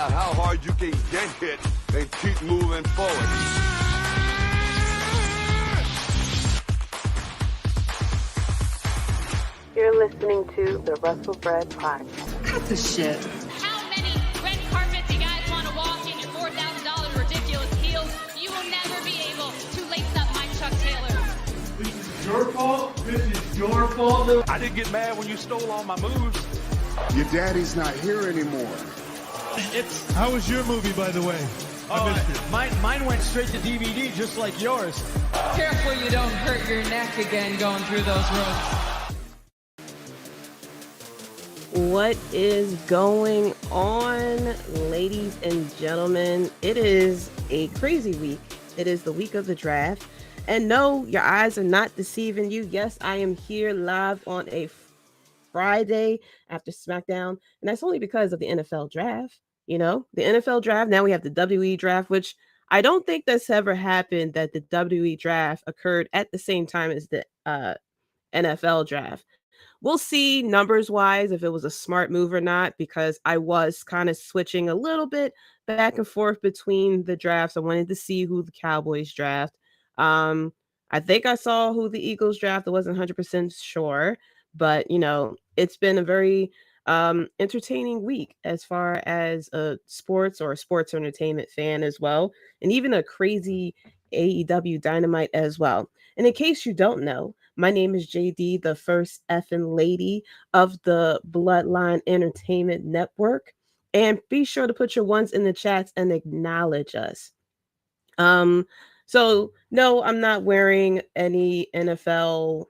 out how hard you can get hit and keep moving forward. You're listening to the Wrestlebread podcast. Cut the shit. How many red carpets you guys want to walk in your $4,000 ridiculous heels? You will never be able to lace up my Chuck Taylor. This is your fault. This is your fault. I didn't get mad when you stole all my moves. Your daddy's not here anymore. How was your movie, by the way? I missed it. Mine went straight to DVD, just like yours. Careful you don't hurt your neck again going through those ropes. What is going on, ladies and gentlemen? It is a crazy week. It is the week of the draft. And no, your eyes are not deceiving you. Yes, I am here live on a Friday after SmackDown. And that's only because of the NFL draft. You know, the NFL draft. Now we have the WWE draft, which I don't think that's ever happened, that the WWE draft occurred at the same time as the NFL draft. We'll see numbers wise if it was a smart move or not, because I was kind of switching a little bit back and forth between the drafts. I wanted to see who the Cowboys draft. I think I saw who the Eagles draft. I wasn't 100% sure, but you know, it's been a very entertaining week as far as a sports or a sports entertainment fan as well, and even a crazy AEW Dynamite as well. And in case you don't know, my name is Jaydee, the first effing lady of the Bloodline Entertainment Network. And be sure to put your ones in the chats and acknowledge us. So no, I'm not wearing any NFL,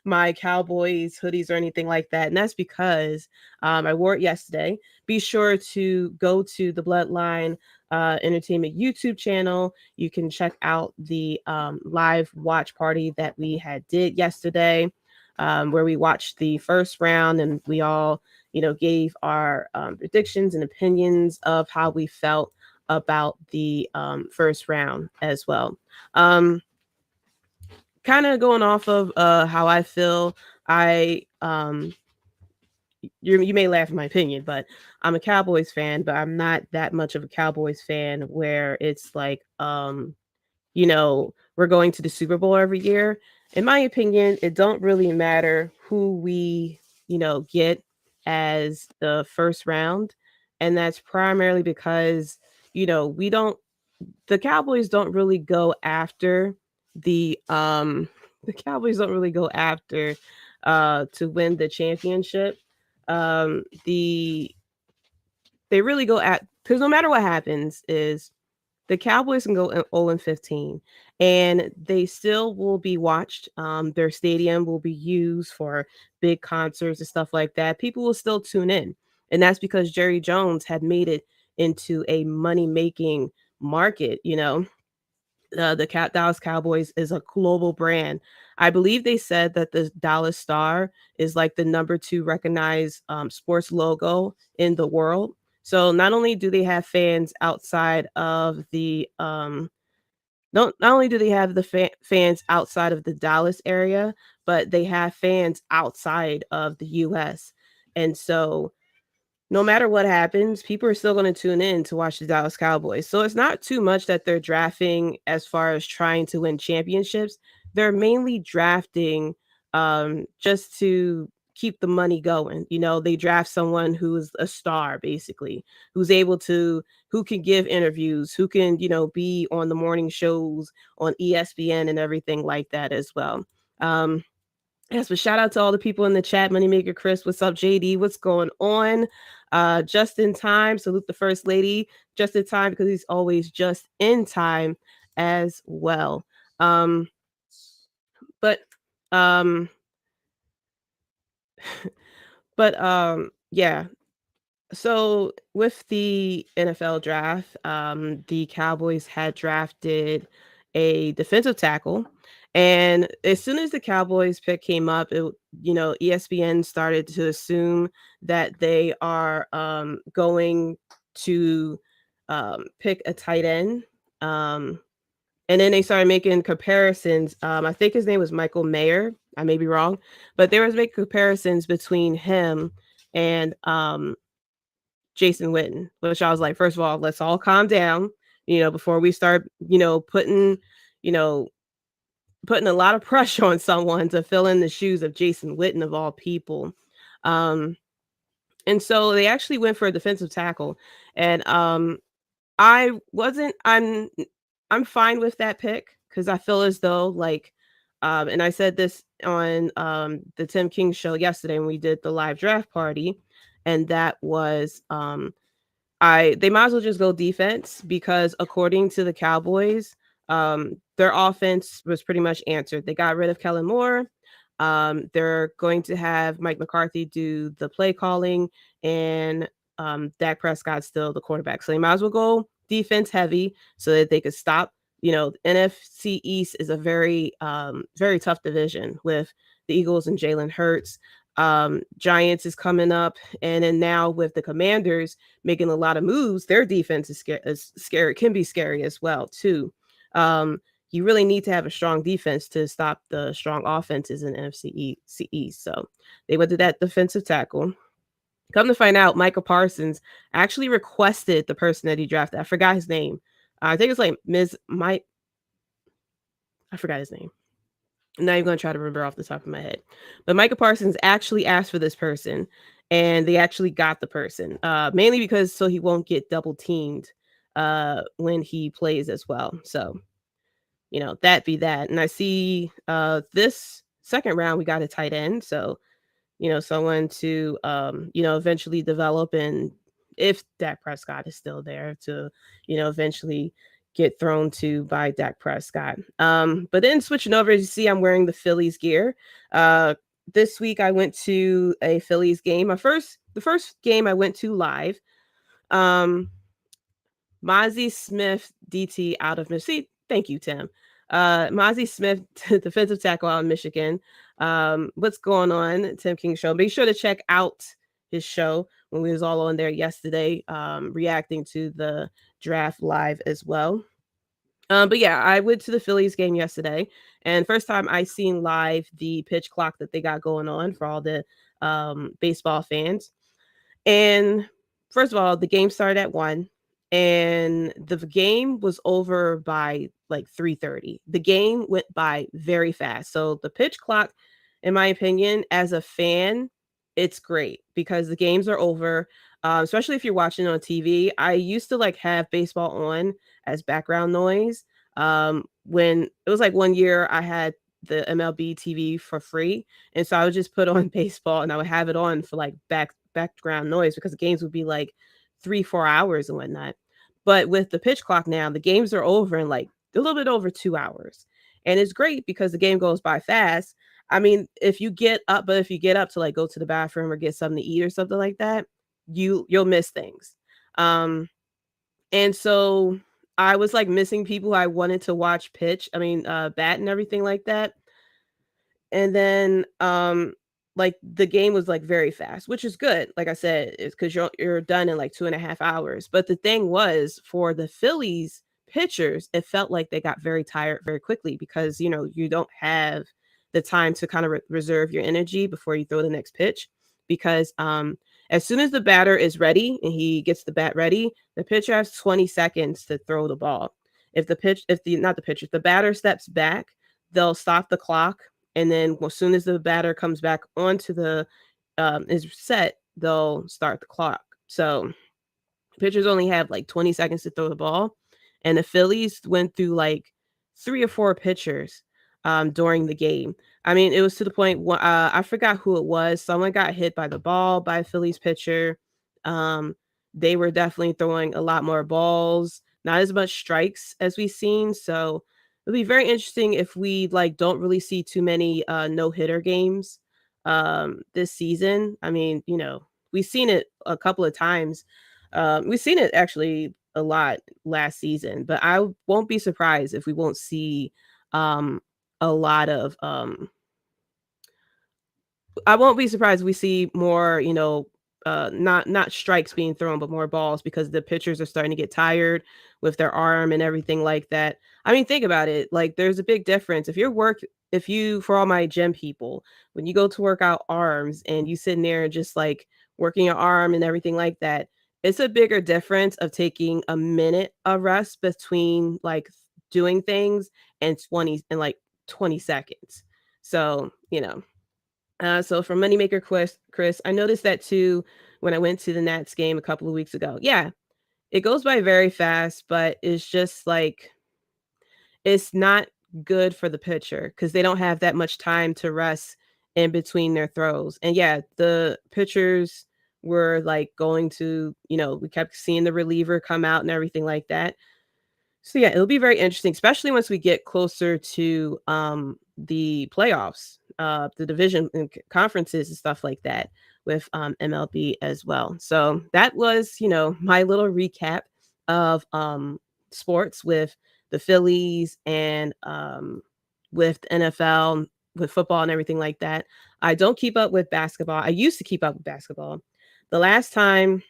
my Cowboys hoodies or anything like that. And that's because I wore it yesterday. Be sure to go to the Bloodline Entertainment YouTube channel. You can check out the live watch party that we did yesterday, where we watched the first round and we all, you know, gave our predictions and opinions of how we felt about the first round as well. Kind of going off of how I feel. You may laugh at my opinion, but I'm a Cowboys fan, but I'm not that much of a Cowboys fan where it's like, you know, we're going to the Super Bowl every year. In my opinion, it don't really matter who we, you know, get as the first round. And that's primarily because, you know, the Cowboys don't really go after the Cowboys don't really go after to win the championship. They really go at, because no matter what happens, is the Cowboys can go 0-15 and they still will be watched. Their stadium will be used for big concerts and stuff like that. People will still tune in, and that's because Jerry Jones had made it into a money-making market. You know, the Dallas Cowboys is a global brand. I believe they said that the Dallas Star is like the number 2 recognized sports logo in the world. So not only do they have fans outside of the not only do they have the fans outside of the Dallas area, but they have fans outside of the US. And so no matter what happens, people are still going to tune in to watch the Dallas Cowboys. So it's not too much that they're drafting as far as trying to win championships. They're mainly drafting just to keep the money going. You know, they draft someone who is a star, basically, who can give interviews, who can, you know, be on the morning shows on ESPN and everything like that as well. Yes, but shout out to all the people in the chat. Moneymaker Chris, what's up? JD, what's going on? Just in time. Salute the first lady. Just in time, because he's always just in time as well. Yeah. So with the NFL draft, the Cowboys had drafted a defensive tackle. And as soon as the Cowboys pick came up, ESPN started to assume that they are going to pick a tight end. And then they started making comparisons. I think his name was Michael Mayer. I may be wrong, but they was making comparisons between him and Jason Witten, which I was like, first of all, let's all calm down, before we start, you know, putting a lot of pressure on someone to fill in the shoes of Jason Witten of all people. And so they actually went for a defensive tackle, and I wasn't. I'm fine with that pick because I feel as though and I said this on the Tim King show yesterday when we did the live draft party, and that was they might as well just go defense because according to the Cowboys, their offense was pretty much answered. They got rid of Kellen Moore. They're going to have Mike McCarthy do the play calling, and Dak Prescott's still the quarterback. So they might as well go defense heavy so that they could stop. NFC East is a very, very tough division with the Eagles and Jalen Hurts. Giants is coming up, and then now with the Commanders making a lot of moves, their defense is scary. Can be scary as well too. You really need to have a strong defense to stop the strong offenses in NFC East. So they went to that defensive tackle. Come to find out, Michael Parsons actually requested the person that he drafted. I forgot his name. I think it's like Mike. I forgot his name. I'm not even going to try to remember off the top of my head. But Michael Parsons actually asked for this person, and they actually got the person, mainly because so he won't get double teamed when he plays as well. So, that be that. And I see this second round, we got a tight end. So, someone to, eventually develop, and if Dak Prescott is still there to, eventually get thrown to by Dak Prescott. But then switching over, you see I'm wearing the Phillies gear. This week I went to a Phillies game. The first game I went to live. Mozzie Smith, DT out of Michigan. Thank you, Tim. Mozzie Smith, defensive tackle out of Michigan. What's going on? Tim King Show. Be sure to check out his show when we was all on there yesterday, reacting to the draft live as well. But yeah, I went to the Phillies game yesterday, and first time I seen live the pitch clock that they got going on for all the baseball fans. And first of all, the game started at 1, and the game was over by like 3:30. The game went by very fast. So the pitch clock, in my opinion, as a fan, it's great because the games are over. Especially if you're watching on TV. I used to have baseball on as background noise. When it was like one year I had the MLB TV for free, and so I would just put on baseball and I would have it on for like background noise because the games would be like 3-4 hours and whatnot. But with the pitch clock now, the games are over in like a little bit over 2 hours, and it's great because the game goes by fast. I mean, if you get up to like go to the bathroom or get something to eat or something like that, you'll miss things. And so I was like missing people I wanted to watch pitch. I mean, bat and everything like that. And then like the game was like very fast, which is good. Like I said, it's because you're done in like 2.5 hours. But the thing was, for the Phillies pitchers, it felt like they got very tired very quickly because you don't have the time to kind of reserve your energy before you throw the next pitch. Because as soon as the batter is ready and he gets the bat ready, the pitcher has 20 seconds to throw the ball. If the batter steps back, they'll stop the clock. And then as soon as the batter comes back onto the is set, they'll start the clock. So pitchers only have like 20 seconds to throw the ball. And the Phillies went through like 3 or 4 pitchers during the game. I mean, it was to the point I forgot who it was. Someone got hit by the ball by a Phillies pitcher. They were definitely throwing a lot more balls, not as much strikes as we've seen. So it'll be very interesting if we don't really see too many no-hitter games this season. I mean, we've seen it a couple of times. We've seen it actually a lot last season, but I won't be surprised if we won't see a lot of I won't be surprised if we see more, not strikes being thrown, but more balls because the pitchers are starting to get tired with their arm and everything like that. I mean, think about it. Like, there's a big difference. For all my gym people, when you go to work out arms and you sit in there and just like working your arm and everything like that, it's a bigger difference of taking a minute of rest between like doing things and 20 seconds. So, so for Moneymaker Chris, I noticed that too when I went to the Nats game a couple of weeks ago. Yeah, it goes by very fast, but it's just like it's not good for the pitcher because they don't have that much time to rest in between their throws. And yeah, the pitchers were like going to, we kept seeing the reliever come out and everything like that. So yeah, it'll be very interesting, especially once we get closer to the playoffs, the division and conferences and stuff like that with MLB as well. So that was, my little recap of sports with the Phillies and with the NFL, with football and everything like that. I don't keep up with basketball. I used to keep up with basketball. The last time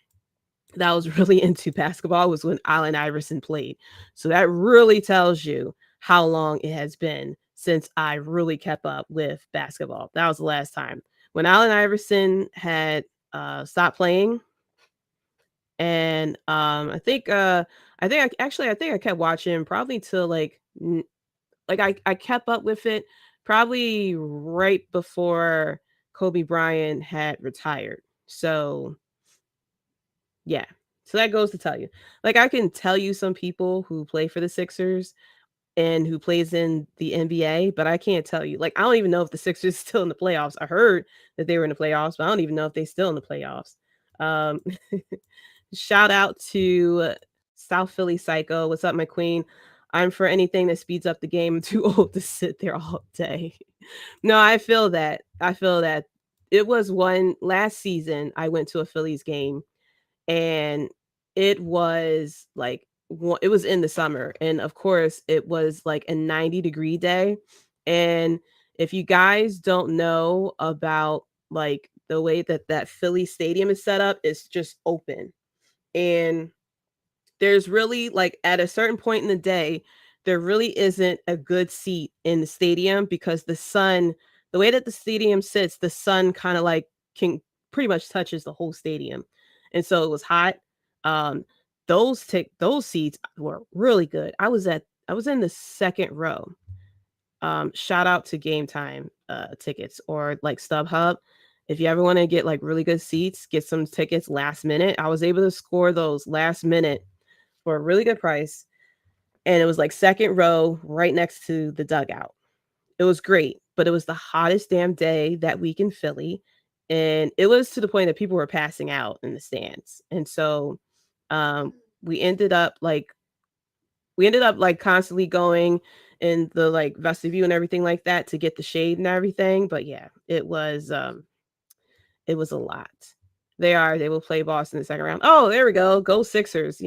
that I was really into basketball was when Allen Iverson played. So that really tells you how long it has been since I really kept up with basketball. That was the last time when Allen Iverson had stopped playing. And I think I kept watching probably till I kept up with it probably right before Kobe Bryant had retired. So yeah. So that goes to tell you. Like I can tell you some people who play for the Sixers and who plays in the NBA, but I can't tell you. Like I don't even know if the Sixers still in the playoffs. I heard that they were in the playoffs, but I don't even know if they still in the playoffs. Um Shout out to South Philly Psycho. What's up, my queen? I'm for anything that speeds up the game. I'm too old to sit there all day. No, I feel that. I feel that. It was one last season. I went to a Phillies game and it was like it was in the summer, and of course it was like a 90-degree day. And if you guys don't know about like the way that Philly stadium is set up, it's just open, and there's really like at a certain point in the day there really isn't a good seat in the stadium because the way that the stadium sits, the sun kind of like can pretty much touches the whole stadium, and so it was hot. um those seats were really good. I was in the second row. Shout out to Game Time tickets or like StubHub. If you ever want to get like really good seats, get some tickets last minute. I was able to score those last minute for a really good price. And it was like second row right next to the dugout. It was great, but it was the hottest damn day that week in Philly. And it was to the point that people were passing out in the stands. And so um, we ended up like constantly going in the like vestibule and everything like that to get the shade and everything. But yeah, it was a lot. They will play Boston in the second round. Oh, there we go Sixers.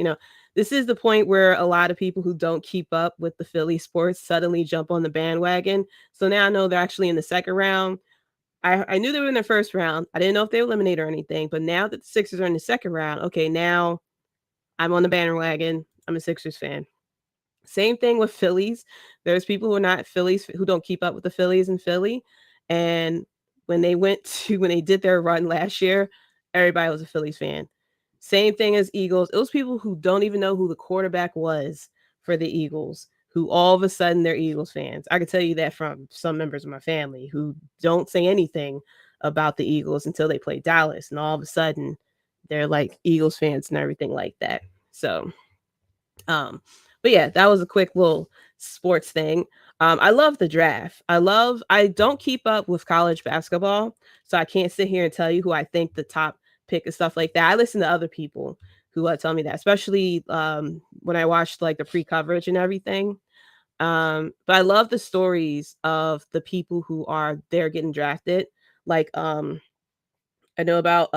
This is the point where a lot of people who don't keep up with the Philly sports suddenly jump on the bandwagon. So now I know they're actually in the second round. I knew they were in the first round. I didn't know if they were eliminated or anything, but now that the Sixers are in the second round, okay, now I'm on the bandwagon. I'm a Sixers fan. Same thing with Phillies. There's people who are not Phillies who don't keep up with the Phillies in Philly. And when they did their run last year, everybody was a Phillies fan. Same thing as Eagles. It was people who don't even know who the quarterback was for the Eagles, who all of a sudden they're Eagles fans. I can tell you that from some members of my family who don't say anything about the Eagles until they play Dallas. And all of a sudden they're like Eagles fans and everything like that. So, but yeah, that was a quick little sports thing. I love the draft. I don't keep up with college basketball, so I can't sit here and tell you who I think the top pick and stuff like that. I listen to other people who tell me that, especially when I watched like the pre-coverage and everything. But I love the stories of the people who are there getting drafted. Like I know about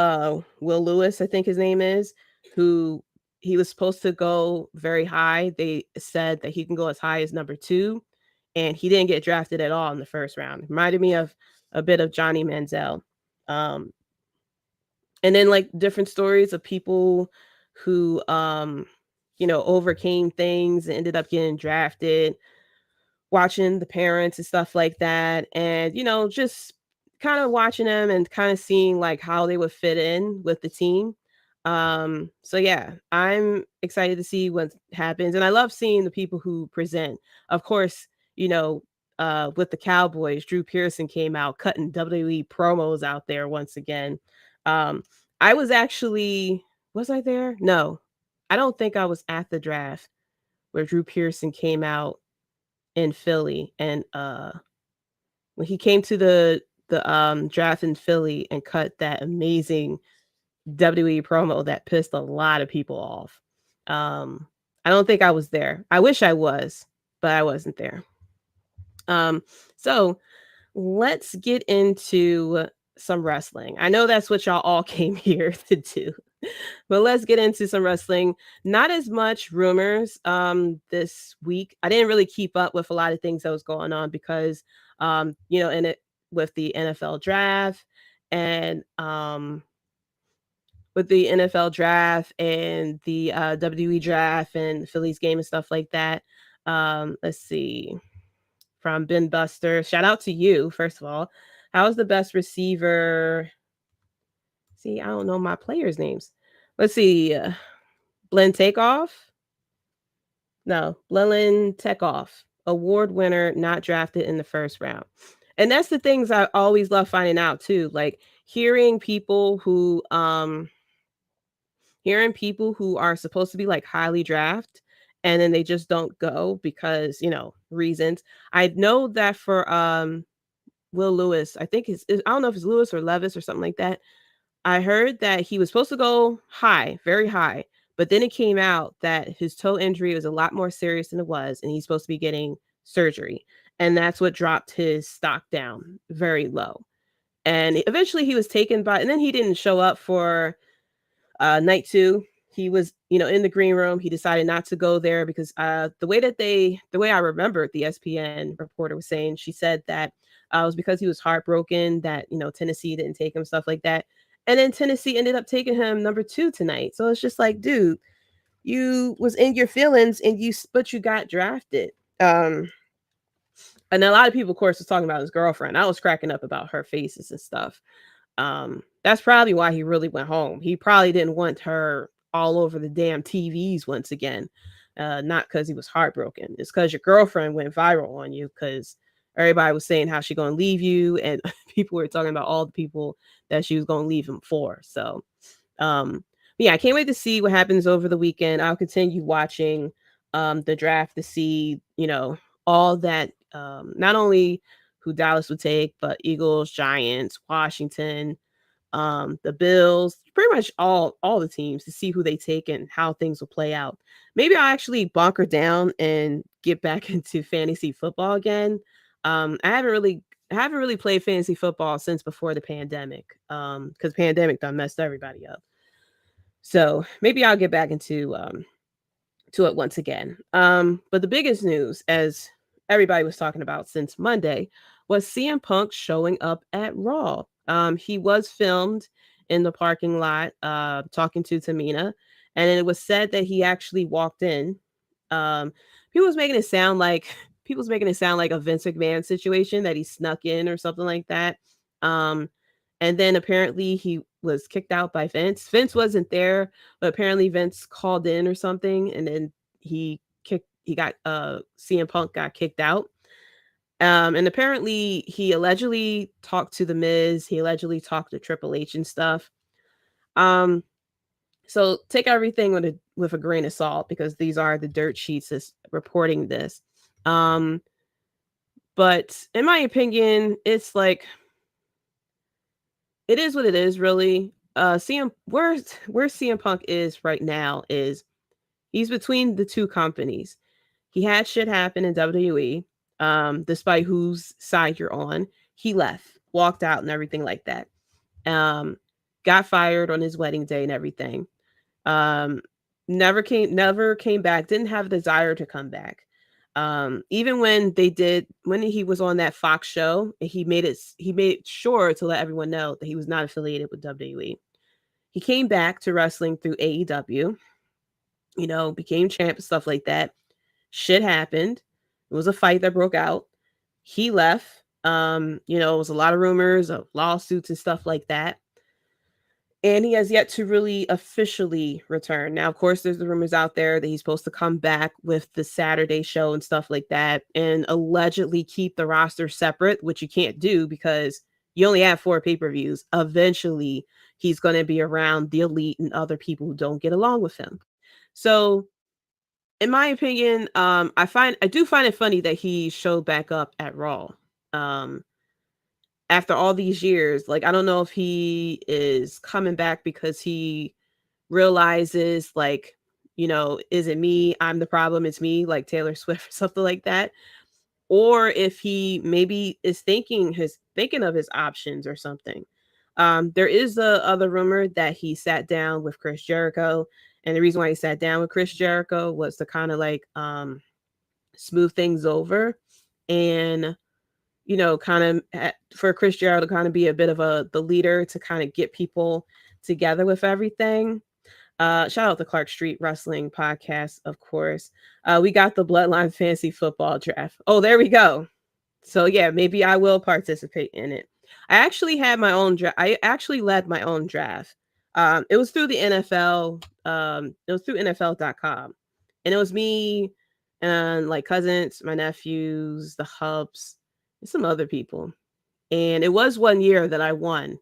Will Lewis, I think his name is, who he was supposed to go very high. They said that he can go as high as number 2, and he didn't get drafted at all in the first round. It reminded me of a bit of Johnny Manziel. And then like different stories of people who overcame things and ended up getting drafted, watching the parents and stuff like that, and just kind of watching them and kind of seeing like how they would fit in with the team. So yeah, I'm excited to see what happens, and I love seeing the people who present. Of course, with the Cowboys, Drew Pearson came out cutting WWE promos out there once again. Um, I was I there? No, I don't think I was at the draft where Drew Pearson came out in Philly, and when he came to the draft in Philly and cut that amazing WWE promo that pissed a lot of people off. I don't think I was there. I wish I was, but I wasn't there. So let's get into some wrestling. I know that's what y'all all came here to do. But let's get into some wrestling. Not as much rumors this week. I didn't really keep up with a lot of things that was going on because in it with the NFL draft and the WWE draft and Phillies game and stuff like that. Let's see. From Ben Buster. Shout out to you, first of all. How's the best receiver? See, I don't know my players' names. Let's see. Blend Takeoff? No, Blend Takeoff. Award winner, not drafted in the first round. And that's the things I always love finding out too. Like hearing people who are supposed to be like highly drafted and then they just don't go because, reasons. I know that for Will Lewis, I think I don't know if it's Lewis or Levis or something like that. I heard that he was supposed to go high, very high, but then it came out that his toe injury was a lot more serious than it was, and he's supposed to be getting surgery. And that's what dropped his stock down very low. And eventually he was taken by, and then he didn't show up for night 2. He was, in the green room. He decided not to go there because the way I remember the ESPN reporter was saying, she said that it was because he was heartbroken that, Tennessee didn't take him, stuff like that. And then Tennessee ended up taking him number 2 tonight. So it's just like, dude, you was in your feelings but you got drafted. And a lot of people, of course, was talking about his girlfriend. I was cracking up about her faces and stuff. That's probably why he really went home. He probably didn't want her all over the damn TVs once again. Not because he was heartbroken. It's because your girlfriend went viral on you because everybody was saying how she going to leave you, and people were talking about all the people that she was going to leave him for. So, yeah, I can't wait to see what happens over the weekend. I'll continue watching the draft to see, all that, not only who Dallas would take, but Eagles, Giants, Washington, the Bills, pretty much all the teams to see who they take and how things will play out. Maybe I'll actually bunker down and get back into fantasy football again. I haven't really played fantasy football since before the pandemic. Because pandemic done messed everybody up. So maybe I'll get back into to it once again. But the biggest news, as everybody was talking about since Monday, was CM Punk showing up at Raw. He was filmed in the parking lot talking to Tamina, and it was said that he actually walked in. People was making it sound like a Vince McMahon situation, that he snuck in or something like that. And then apparently he was kicked out by Vince. Vince wasn't there, but apparently Vince called in or something, and then CM Punk got kicked out. And apparently he allegedly talked to The Miz. He allegedly talked to Triple H and stuff. So take everything with a grain of salt, because these are the dirt sheets that's reporting this. But in my opinion, it's like, it is what it is, really. Where CM Punk is right now is he's between the two companies. He had shit happen in WWE. Despite whose side you're on, he left, walked out, and everything like that. Got fired on his wedding day and everything. Never came back. Didn't have a desire to come back. Even when he was on that Fox show, he made sure to let everyone know that he was not affiliated with WWE. He came back to wrestling through AEW. Became champ and stuff like that. Shit happened. It was a fight that broke out. He left. It was a lot of rumors of lawsuits and stuff like that. and he has yet to really officially return. Now, of course, there's the rumors out there that he's supposed to come back with the Saturday show and stuff like that, and allegedly keep the roster separate, which you can't do because you only have 4 pay-per-views. Eventually, he's going to be around the Elite and other people who don't get along with him. So, in my opinion, I do find it funny that he showed back up at Raw. After all these years, like, I don't know if he is coming back because he realizes, like, is it me? I'm the problem. It's me, like Taylor Swift or something like that. Or if he maybe is thinking of his options or something. There is the other rumor that he sat down with Chris Jericho. And the reason why he sat down with Chris Jericho was to kind of like smooth things over and kind of for Chris Jericho to kind of be a bit of the leader to kind of get people together with everything. Shout out to Clark Street Wrestling Podcast, of course. We got the Bloodline Fantasy Football Draft. Oh, there we go. So yeah, maybe I will participate in it. I actually had my own draft. I actually led my own draft. It was through the NFL. It was through NFL.com. And it was me and like cousins, my nephews, the Hubs, and some other people. And it was one year that I won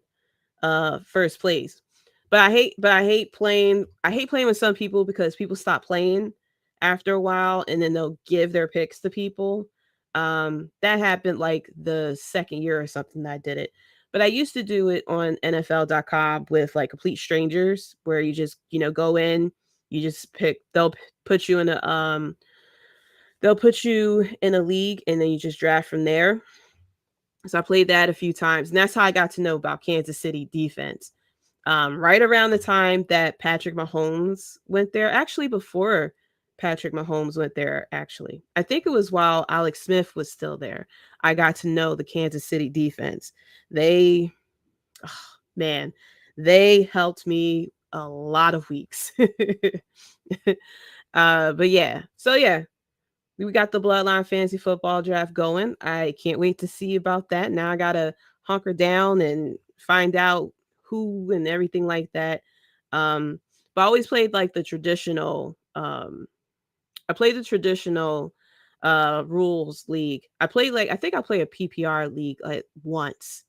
first place. But I hate playing with some people because people stop playing after a while and then they'll give their picks to people. That happened like the second year or something that I did it. But I used to do it on NFL.com with like complete strangers where you just, go in, you just pick, they'll put you in a league and then you just draft from there. So I played that a few times, and that's how I got to know about Kansas City defense. Right around the time that Patrick Mahomes went there, actually before Patrick Mahomes went there, actually. I think it was while Alex Smith was still there. I got to know the Kansas City defense. They helped me a lot of weeks. But yeah, so yeah, we got the Bloodline Fantasy Football Draft going. I can't wait to see about that. Now I gotta hunker down and find out who and everything like that. But I always played like the traditional. I played the traditional rules league. I think I played a PPR league like once,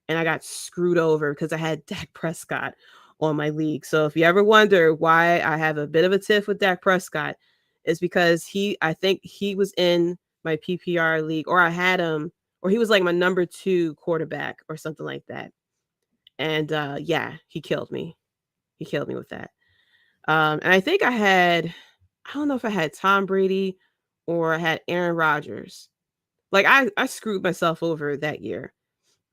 and I got screwed over because I had Dak Prescott on my league. So if you ever wonder why I have a bit of a tiff with Dak Prescott, it's because I think he was in my PPR league, or I had him, or he was like my number 2 quarterback or something like that. And yeah, he killed me. He killed me with that. And I think I don't know if I had Tom Brady or I had Aaron Rodgers. Like I screwed myself over that year.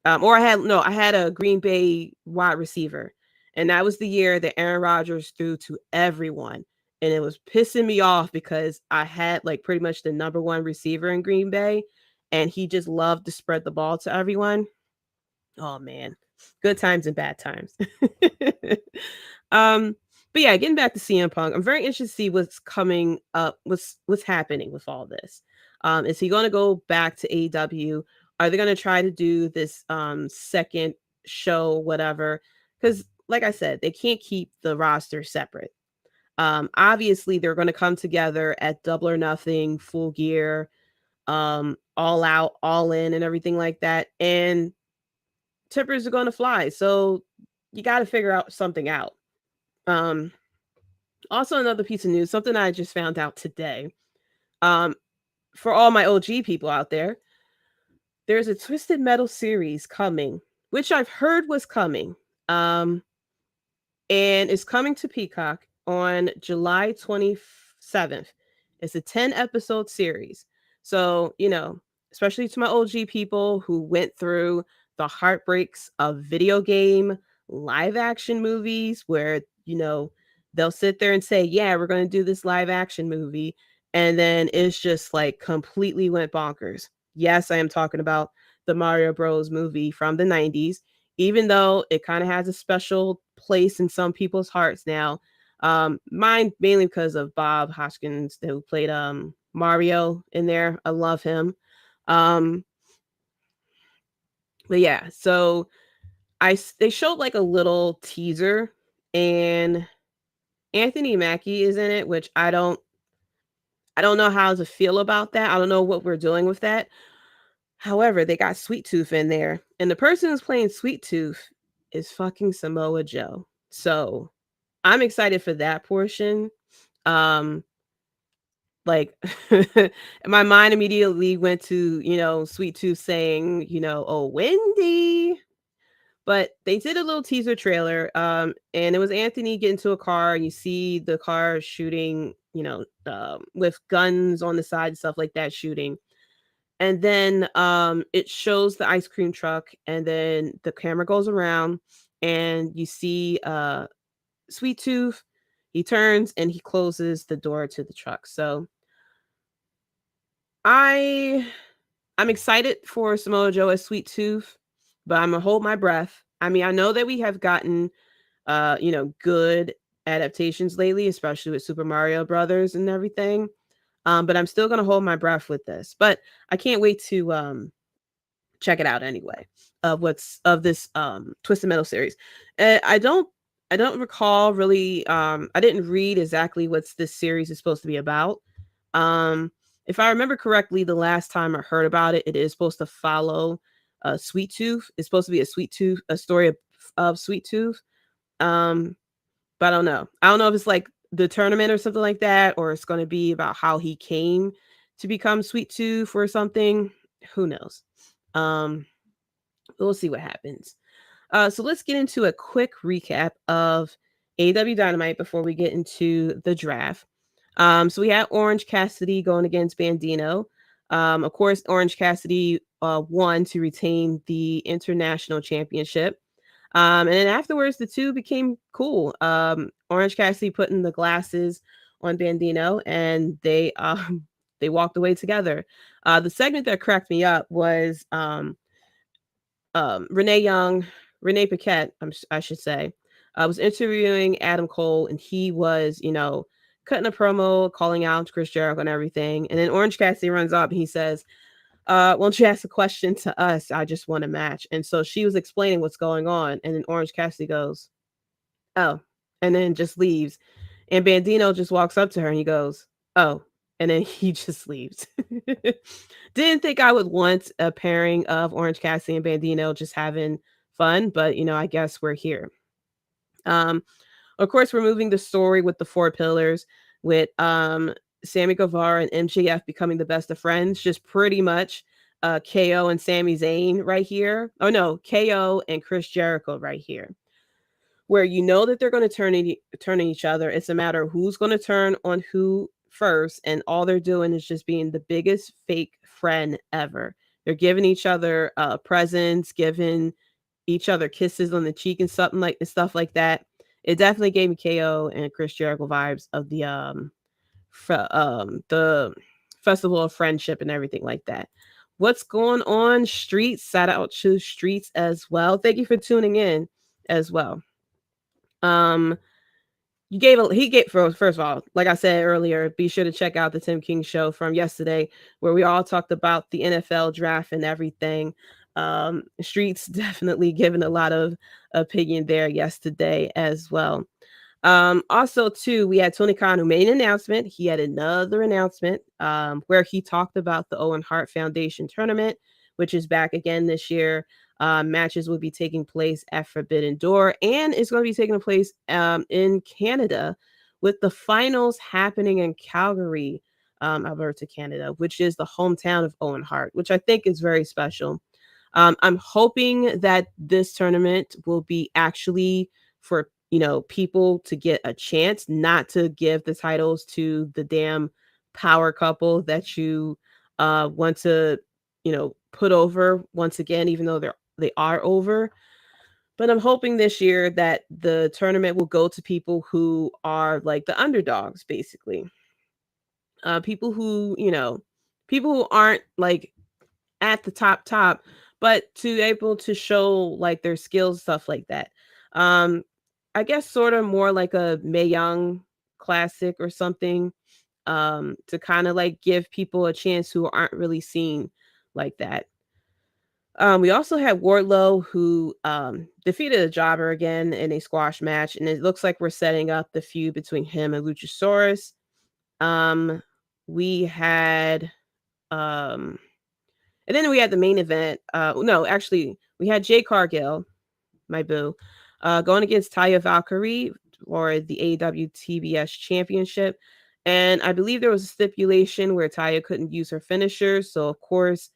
Or I had a Green Bay wide receiver. And that was the year that Aaron Rodgers threw to everyone. And it was pissing me off because I had like pretty much the number 1 receiver in Green Bay. And he just loved to spread the ball to everyone. Oh man, good times and bad times. But yeah, getting back to CM Punk, I'm very interested to see what's coming up, what's happening with all this. Is he going to go back to AEW? Are they going to try to do this second show, whatever? Because like I said, they can't keep the roster separate. Obviously, they're going to come together at Double or Nothing, Full Gear, All Out, All In, and everything like that. And tippers are going to fly. So you got to figure out something out. Also another piece of news, something I just found out today. For all my OG people out there, there's a Twisted Metal series coming, which I've heard was coming. And it's coming to Peacock on July 27th. It's a 10-episode series. So, especially to my OG people who went through the heartbreaks of video game live action movies where, they'll sit there and say, yeah, we're going to do this live action movie. And then it's just like completely went bonkers. Yes, I am talking about the Mario Bros. Movie from the 90s, even though it kind of has a special place in some people's hearts now. Mine mainly because of Bob Hoskins, who played Mario in there. I love him. But yeah, so they showed like a little teaser, and Anthony Mackie is in it, which I don't know how to feel about that. I don't know what we're doing with that. However, they got Sweet Tooth in there, and the person who's playing Sweet Tooth is fucking Samoa Joe. So I'm excited for that portion. Like my mind immediately went to, Sweet Tooth saying, "Oh, Wendy." But they did a little teaser trailer, and it was Anthony getting to a car, and you see the car shooting, with guns on the side and stuff like that shooting. And then it shows the ice cream truck, and then the camera goes around, and you see Sweet Tooth. He turns and he closes the door to the truck. So I'm excited for Samoa Joe as Sweet Tooth, but I'm gonna hold my breath. I mean, I know that we have gotten good adaptations lately, especially with Super Mario Brothers and everything. But I'm still gonna hold my breath with this. But I can't wait to check it out anyway. Of this Twisted Metal series. I don't recall really. I didn't read exactly what this series is supposed to be about. If I remember correctly, the last time I heard about it, it is supposed to follow Sweet Tooth. It's supposed to be a story of Sweet Tooth. But I don't know. I don't know if it's like the tournament or something like that, or it's going to be about how he came to become Sweet Tooth or something. Who knows? We'll see what happens. So let's get into a quick recap of AEW Dynamite before we get into the draft. So we had Orange Cassidy going against Bandito. Of course, Orange Cassidy won to retain the international championship. And then afterwards, the two became cool. Orange Cassidy putting the glasses on Bandito, and they walked away together. The segment that cracked me up was Renee Paquette, I should say, was interviewing Adam Cole, and he was, cutting a promo, calling out Chris Jericho and everything. And then Orange Cassidy runs up and he says, won't you ask a question to us? I just want a match. And so she was explaining what's going on. And then Orange Cassidy goes, oh, and then just leaves. And Bandito just walks up to her and he goes, oh, and then he just leaves. Didn't think I would want a pairing of Orange Cassidy and Bandito just having fun, but I guess we're here. Of course, we're moving the story with the four pillars, with Sammy Guevara and MJF becoming the best of friends, just pretty much KO and Sami Zayn right here. Oh no, KO and Chris Jericho right here. Where that they're going to turn on each other. It's a matter of who's going to turn on who first, and all they're doing is just being the biggest fake friend ever. They're giving each other presents, giving each other kisses on the cheek and stuff like that. It definitely gave me KO and Chris Jericho vibes of the Festival of Friendship and everything like that. What's going on, Streets? Shout out to Streets as well. Thank you for tuning in as well. He gave first of all, like I said earlier, be sure to check out the Tim King show from yesterday, where we all talked about the NFL draft and everything. Streets definitely given a lot of opinion there yesterday as well. Also too, we had Tony Khan, who made an announcement. He had another announcement where he talked about the Owen Hart Foundation tournament, which is back again this year. Matches will be taking place at Forbidden Door, and it's going to be taking place in Canada, with the finals happening in Calgary, Alberta, Canada, which is the hometown of Owen Hart, which I think is very special. I'm hoping that this tournament will be actually for people to get a chance, not to give the titles to the damn power couple that you want to put over once again, even though they are over. But I'm hoping this year that the tournament will go to people who are like the underdogs, basically. People who aren't like at the top, but to able to show like their skills, stuff like that. I guess sort of more like a Mae Young Classic or something, to kind of like give people a chance who aren't really seen like that. We also had Wardlow, who defeated a jobber again in a squash match, and it looks like we're setting up the feud between him and Luchasaurus. We had and then we had the main event. No, actually, we had Jade Cargill, my boo, going against Taya Valkyrie for the AEW TBS Championship. And I believe there was a stipulation where Taya couldn't use her finisher. So, of course,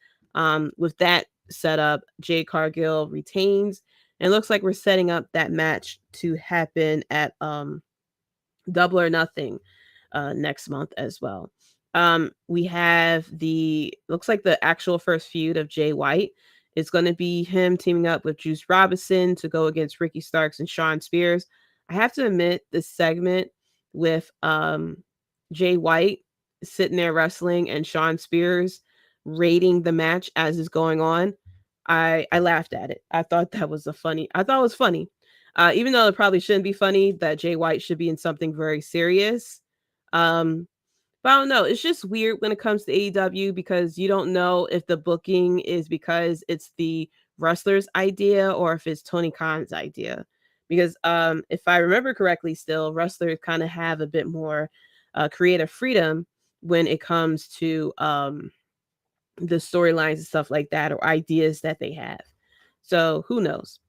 with that setup, Jade Cargill retains. And it looks like we're setting up that match to happen at Double or Nothing next month as well. We have looks like the actual first feud of Jay White. It's going to be him teaming up with Juice Robinson to go against Ricky Starks and Shawn Spears. I have to admit, this segment with Jay White sitting there wrestling and Shawn Spears rating the match as is going on, I laughed at it. I thought it was funny. Even though it probably shouldn't be funny that Jay White should be in something very serious. But I don't know. It's just weird when it comes to AEW because you don't know if the booking is because it's the wrestler's idea or if it's Tony Khan's idea. Because if I remember correctly, still wrestlers kind of have a bit more creative freedom when it comes to the storylines and stuff like that or ideas that they have. So who knows?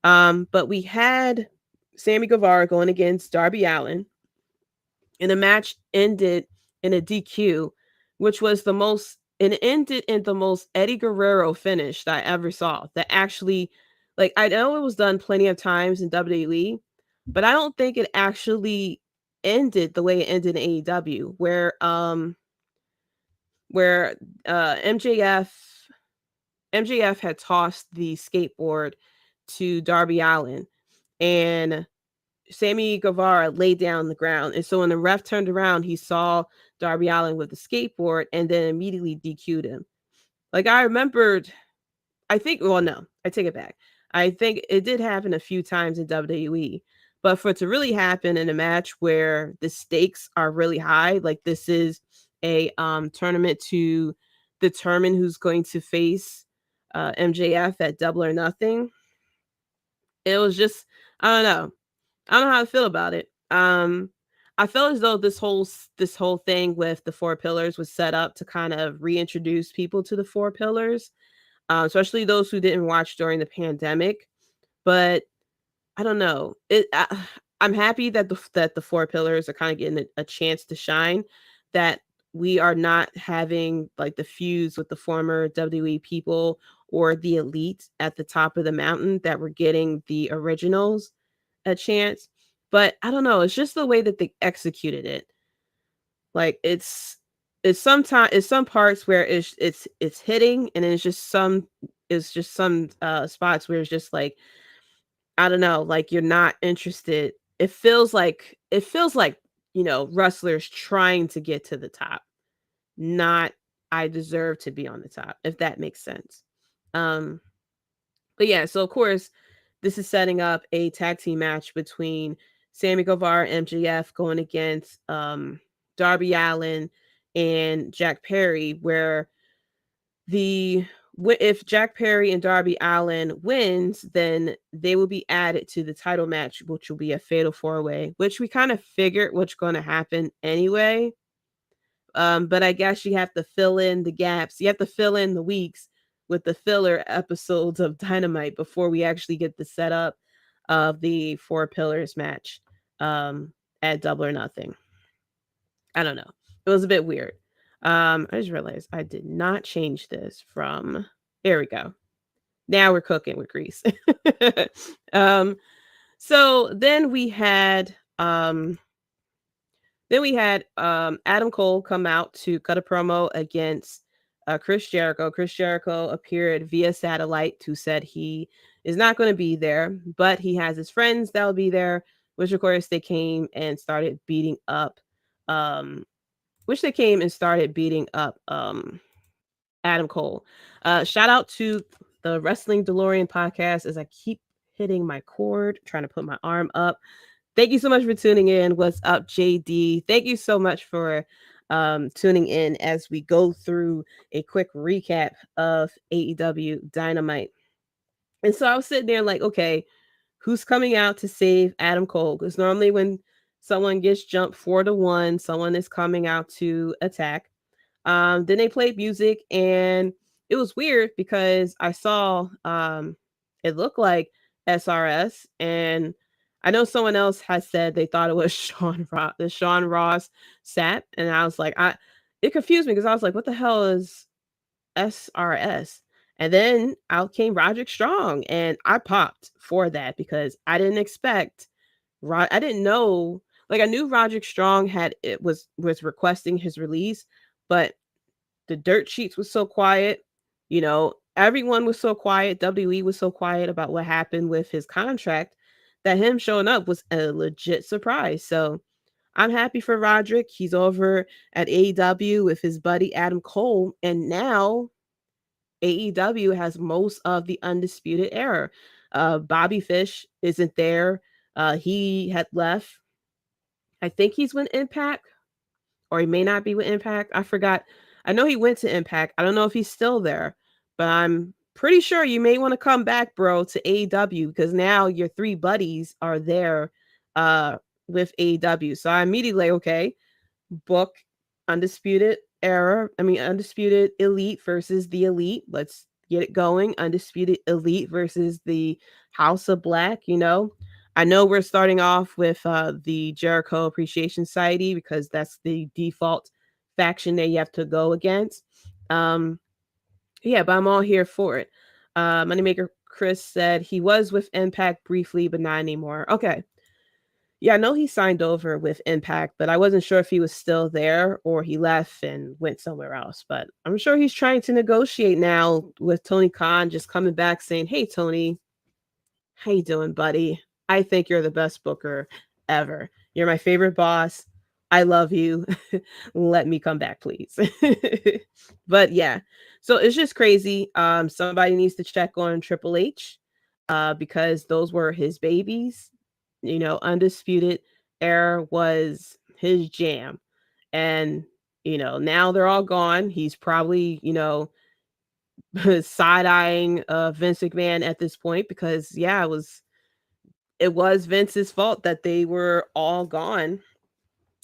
But we had Sammy Guevara going against Darby Allin, and the match ended in a DQ, which was it ended in the most Eddie Guerrero finish that I ever saw. That actually, like, I know it was done plenty of times in WWE, but I don't think it actually ended the way it ended in AEW, where MJF had tossed the skateboard to Darby Allin, and Sammy Guevara laid down on the ground. And so when the ref turned around, he saw Darby Allin with the skateboard and then immediately DQ'd him. Like, I remembered, I take it back. I think it did happen a few times in WWE, but for it to really happen in a match where the stakes are really high, like this is a tournament to determine who's going to face MJF at Double or Nothing. It was just, I don't know. I don't know how to feel about it. I felt as though this whole thing with the four pillars was set up to kind of reintroduce people to the four pillars, especially those who didn't watch during the pandemic. But I don't know. I'm happy that the four pillars are kind of getting a chance to shine. That we are not having like the feuds with the former WWE people or the elite at the top of the mountain. That we're getting the originals a chance. But I don't know, it's just the way that they executed it. Like it's some parts where it's hitting, and then it's just some spots where it's just like, I don't know, like you're not interested. It feels like wrestlers trying to get to the top, not I deserve to be on the top, if that makes sense. But yeah, so of course, this is setting up a tag team match between Sammy Guevara and MJF going against Darby Allin and Jack Perry, where if Jack Perry and Darby Allin wins, then they will be added to the title match, which will be a fatal 4-way, which we kind of figured what's going to happen anyway. But I guess you have to fill in the gaps. You have to fill in the weeks with the filler episodes of Dynamite before we actually get the setup of the four pillars match at Double or Nothing. I don't know. It was a bit weird. I just realized I did not change this from. There we go. Now we're cooking with grease. So then we had Adam Cole come out to cut a promo against Chris Jericho. Chris Jericho appeared via satellite to said he is not going to be there, but he has his friends that will be there, which of course they came and started beating up Adam Cole. Shout out to the Wrestling DeLorean podcast as I keep hitting my cord, trying to put my arm up. Thank you so much for tuning in. What's up, Jaydee? Thank you so much for tuning in as we go through a quick recap of AEW Dynamite. And so I was sitting there like, okay, who's coming out to save Adam Cole? Because normally when someone gets jumped 4-1, someone is coming out to attack. Then they played music, and it was weird because I saw it looked like SRS, and I know someone else has said they thought it was the Sean Ross Sap, and I was like, it confused me because I was like, what the hell is SRS? And then out came Roderick Strong, and I popped for that because I didn't expect I didn't know, like I knew Roderick Strong was requesting his release, but the dirt sheets was so quiet, everyone was so quiet, WWE was so quiet about what happened with his contract that him showing up was a legit surprise. So I'm happy for Roderick. He's over at AEW with his buddy Adam Cole, and now AEW has most of the Undisputed Era. Bobby Fish isn't there. He had left. I think he's with Impact, or he may not be with Impact. I forgot. I know he went to Impact. I don't know if he's still there, but I'm pretty sure you may want to come back, bro, to AEW because now your three buddies are there with AEW. So I immediately like, okay, book Undisputed Elite versus the Elite. Let's get it going. Undisputed Elite versus the House of Black. I know we're starting off with the Jericho Appreciation Society because that's the default faction that you have to go against. Yeah, but I'm all here for it. Moneymaker Chris said he was with Impact briefly, but not anymore. Okay. Yeah, I know he signed over with Impact, but I wasn't sure if he was still there or he left and went somewhere else. But I'm sure he's trying to negotiate now with Tony Khan just coming back saying, hey, Tony, how you doing, buddy? I think you're the best booker ever. You're my favorite boss. I love you. Let me come back, please. But yeah, so it's just crazy. Somebody needs to check on Triple H because those were his babies. Undisputed Era was his jam. And, now they're all gone. He's probably, side-eyeing Vince McMahon at this point because, yeah, it was Vince's fault that they were all gone.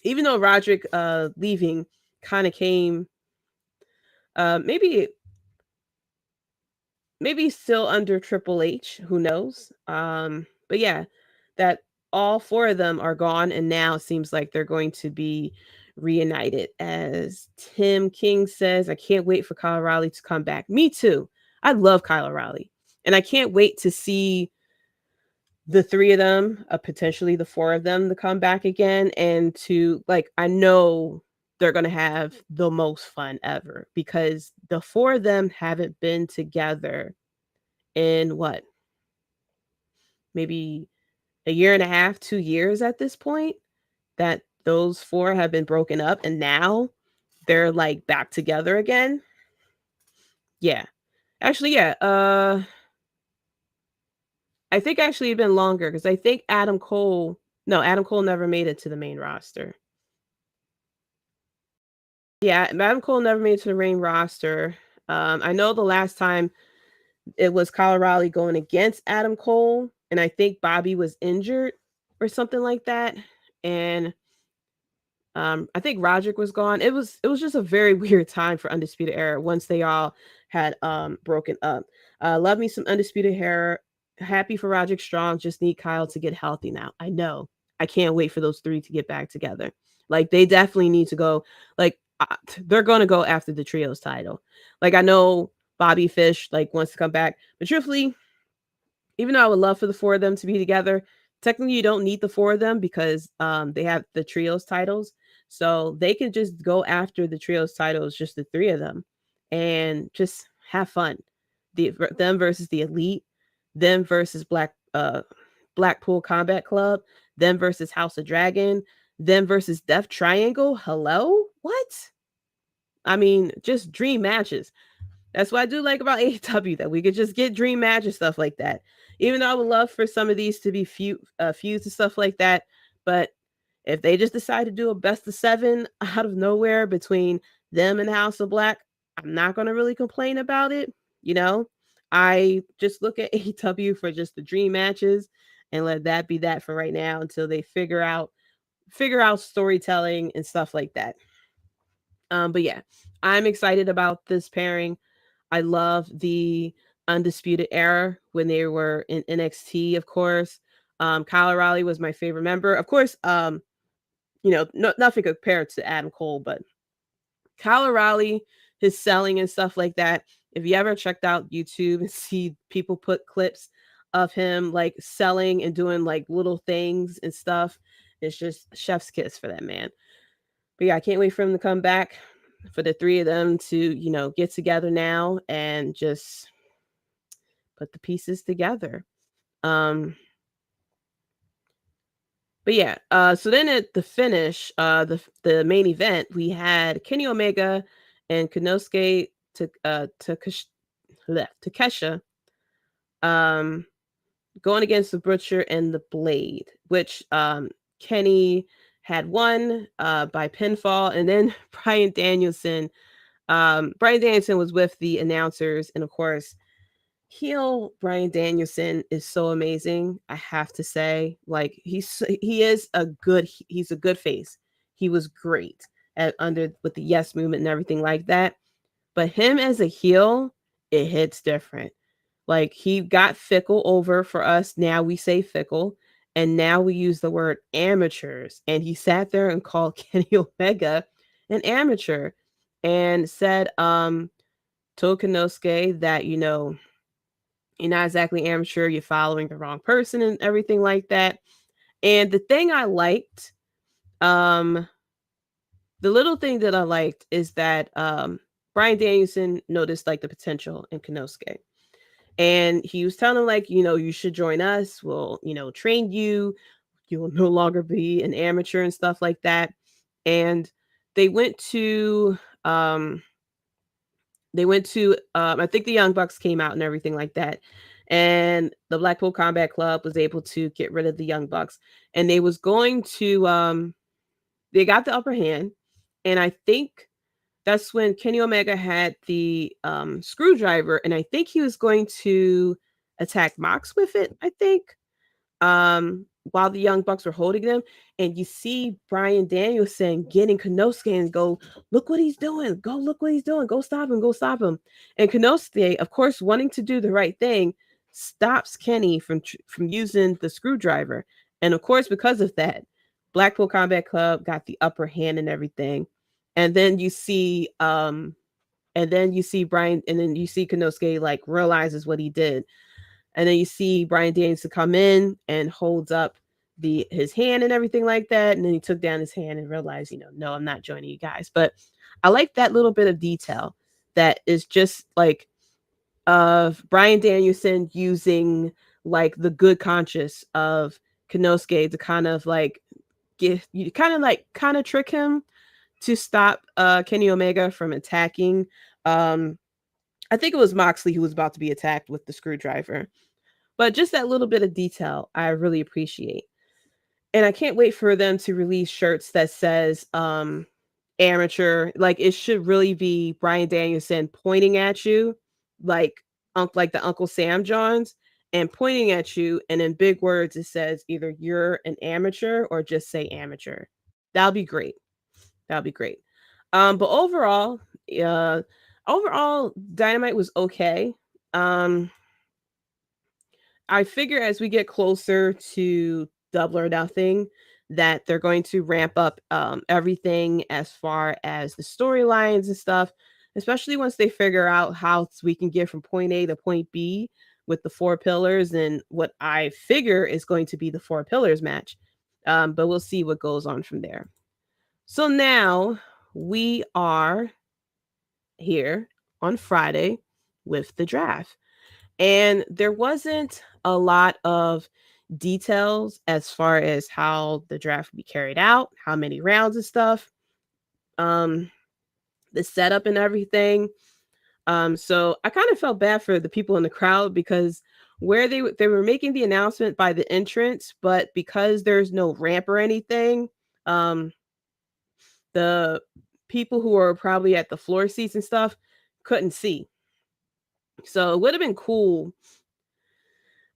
Even though Roderick leaving kind of came, maybe still under Triple H, who knows? But yeah, that all four of them are gone, and now it seems like they're going to be reunited. As Tim King says, I can't wait for Kyle O'Reilly to come back. Me too. I love Kyle O'Reilly, and I can't wait to see the three of them, potentially the four of them, to come back again, and to I know they're going to have the most fun ever because the four of them haven't been together in what? Maybe a year and a half, 2 years at this point, that those four have been broken up and now they're back together again. Yeah. Actually, yeah. I think actually it'd been longer because I think Adam Cole never made it to the main roster. Yeah, Adam Cole never made it to the main roster. I know the last time it was Kyle O'Reilly going against Adam Cole, and I think Bobby was injured or something like that. And I think Roderick was gone. It was just a very weird time for Undisputed Era once they all had broken up. Love me some Undisputed Era. Happy for Roderick Strong. Just need Kyle to get healthy now. I know. I can't wait for those three to get back together. They definitely need to go. They're going to go after the trios title. I know Bobby Fish wants to come back, but truthfully, even though I would love for the four of them to be together, technically you don't need the four of them because they have the trios titles, so they can just go after the trios titles, just the three of them, and just have fun. Them versus the Elite, them versus Blackpool Combat Club, them versus House of Dragon, them versus Death Triangle. Hello, what? I mean, just dream matches. That's what I do like about AEW, that we could just get dream matches, stuff like that. Even though I would love for some of these to be feuds and stuff like that, but If they just decide to do a best of 7 out of nowhere between them and House of Black, I'm not going to really complain about it. You know, I just look at AEW for just the dream matches and let that be that for right now until they figure out storytelling and stuff like that. But yeah, I'm excited about this pairing. I love the Undisputed Era when they were in NXT, of course. Kyle O'Reilly was my favorite member. Of course, nothing compared to Adam Cole, but Kyle O'Reilly, his selling and stuff like that. If you ever checked out YouTube and see people put clips of him like selling and doing like little things and stuff, it's just chef's kiss for that man. But yeah, I can't wait for him to come back, for the three of them to, get together now and just put the pieces together. But yeah, so then at the finish, the main event, we had Kenny Omega and Konosuke Takeshita going against the Butcher and the Blade, which Kenny had won by pinfall, and then Bryan Danielson was with the announcers, and of course, heel Bryan Danielson is so amazing. I have to say, like he's a good face. He was great with the Yes movement and everything like that. But him as a heel, it hits different. Like he got fickle over for us. Now we say fickle, and now we use the word amateurs. And he sat there and called Kenny Omega an amateur, and said, told Konosuke that you're not exactly amateur. You're following the wrong person and everything like that. And the thing I liked, the little thing that I liked is that Bryan Danielson noticed like the potential in Konosuke. And he was telling him like, you should join us. We'll, train you. You will no longer be an amateur and stuff like that. And they went to I think the Young Bucks came out and everything like that. And the Blackpool Combat Club was able to get rid of the Young Bucks. And they was going to they got the upper hand. And I think that's when Kenny Omega had the screwdriver, and I think he was going to attack Mox with it, I think, while the Young Bucks were holding them. And you see Bryan Danielson getting Konosuke and go, look what he's doing. Go look what he's doing. Go stop him. Go stop him. And Konosuke, of course, wanting to do the right thing, stops Kenny from using the screwdriver. And of course, because of that, Blackpool Combat Club got the upper hand and everything. And then you see Bryan, and then you see Konosuke like realizes what he did. And then you see Bryan Danielson come in and holds up his hand and everything like that. And then he took down his hand and realized, no, I'm not joining you guys. But I like that little bit of detail that is just like of Bryan Danielson using like the good conscience of Konosuke to kind of like trick him to stop Kenny Omega from attacking. I think it was Moxley who was about to be attacked with the screwdriver. But just that little bit of detail, I really appreciate. And I can't wait for them to release shirts that says amateur. Like it should really be Bryan Danielson pointing at you, like the Uncle Sam Johns, and pointing at you, and in big words it says either you're an amateur or just say amateur. That'll be great. But overall, Dynamite was okay. I figure as we get closer to Double or Nothing that they're going to ramp up everything as far as the storylines and stuff, especially once they figure out how we can get from point A to point B with the 4 pillars and what I figure is going to be the 4 pillars match. But we'll see what goes on from there. So now we are here on Friday with the draft. And there wasn't a lot of details as far as how the draft would be carried out, how many rounds and stuff, the setup and everything. So I kind of felt bad for the people in the crowd because where they were making the announcement by the entrance, but because there's no ramp or anything, the people who were probably at the floor seats and stuff couldn't see. So it would have been cool.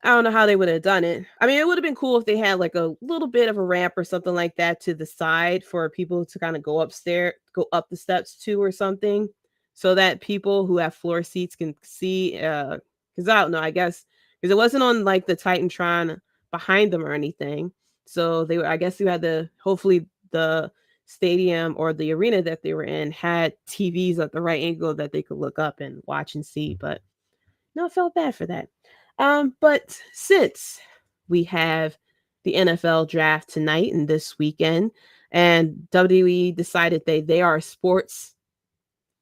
I don't know how they would have done it. I mean, it would have been cool if they had like a little bit of a ramp or something like that to the side for people to kind of go up the steps to or something, so that people who have floor seats can see. Because I don't know, I guess because it wasn't on like the Titantron behind them or anything. So I guess you had hopefully the stadium or the arena that they were in had TVs at the right angle that they could look up and watch and see. But no, I felt bad for that. But since we have the NFL draft tonight and this weekend, and WWE decided they are sports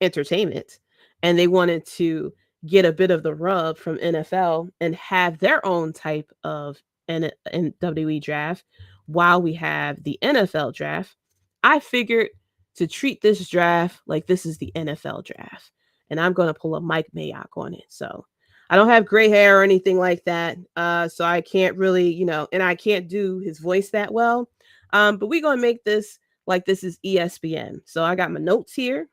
entertainment, and they wanted to get a bit of the rub from NFL and have their own type of WWE draft while we have the NFL draft, I figured to treat this draft like this is the NFL draft. And I'm going to pull a Mike Mayock on it. So I don't have gray hair or anything like that. So I can't really, and I can't do his voice that well. But we're going to make this like this is ESPN. So I got my notes here.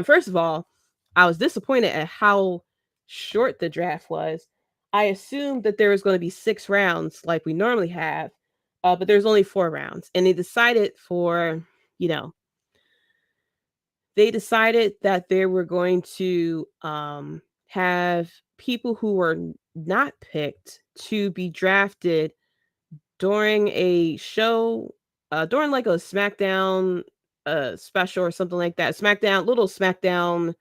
First of all, I was disappointed at how short the draft was. I assumed that there was going to be 6 rounds like we normally have, but there's only 4 rounds. And they decided that they were going to have people who were not picked to be drafted during a show, during like a SmackDown special or something like that. Little SmackDown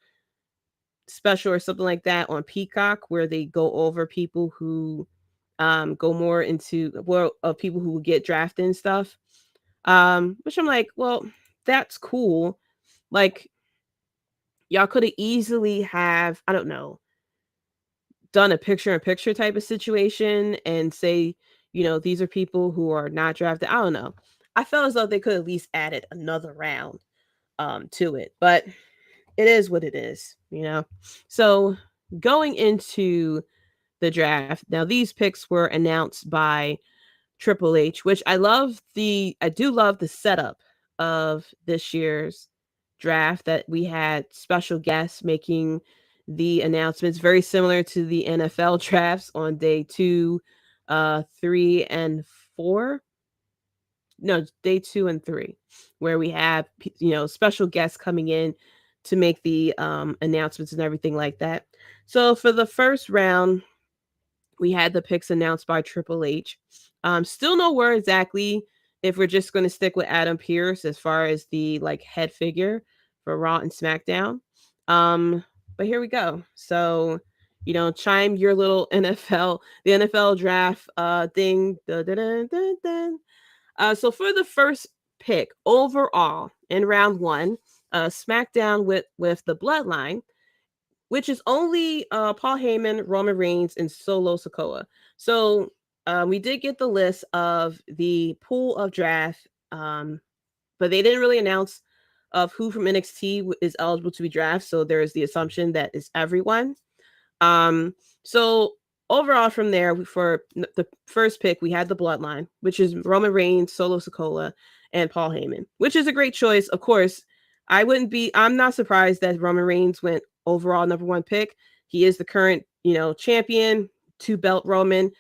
special or something like that on Peacock, where they go over people who go more into people who get drafted and stuff. Which I'm like, well, that's cool. Like, y'all could have easily have, I don't know, done a picture-in-picture type of situation and say, these are people who are not drafted. I don't know. I felt as though they could at least added another round to it, but it is what it is, So going into the draft, now these picks were announced by Triple H, which I do love the setup of this year's draft, that we had special guests making the announcements, very similar to the NFL drafts on day 2, 3, and 4. No, day 2 and 3, where we have special guests coming in to make the announcements and everything like that. So for the first round, we had the picks announced by Triple H. Still no word exactly if we're just going to stick with Adam Pearce as far as the head figure for Raw and SmackDown. But here we go. So, chime your little the NFL draft thing. So for the first pick overall in round 1, SmackDown with the Bloodline, which is only Paul Heyman, Roman Reigns, and Solo Sikoa. So we did get the list of the pool of draft, but they didn't really announce of who from NXT is eligible to be drafted. So there is the assumption that it's everyone. So overall from there, for the first pick, we had the Bloodline, which is Roman Reigns, Solo Sikoa, and Paul Heyman, which is a great choice. Of course, I'm not surprised that Roman Reigns went overall number 1 pick. He is the current, champion, 2-belt Roman,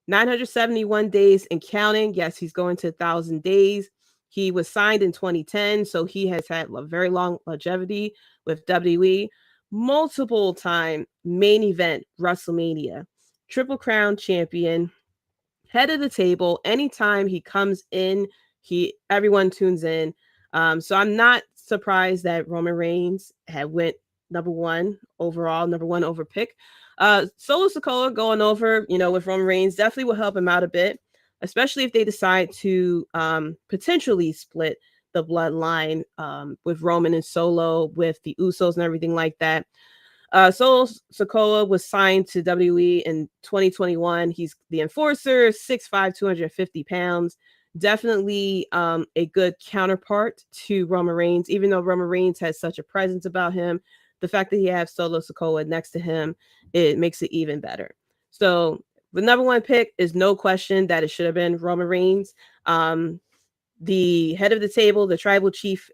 971 days and counting. Yes, he's going to 1,000 days. He was signed in 2010, so he has had a very long longevity with WWE. Multiple time main event WrestleMania, Triple Crown champion, head of the table. Anytime he comes in, everyone tunes in. So I'm not surprised that Roman Reigns had went number 1 overall, number 1 over pick. Solo Sikoa going over, with Roman Reigns definitely will help him out a bit, especially if they decide to potentially split the bloodline with Roman and Solo, with the Usos and everything like that. Solo Sikoa was signed to WWE in 2021. He's the Enforcer, 6'5", 250 pounds. Definitely a good counterpart to Roman Reigns, even though Roman Reigns has such a presence about him. The fact that he has Solo Sikoa next to him, it makes it even better. So the number 1 pick is no question that it should have been Roman Reigns. the head of the table, the tribal chief,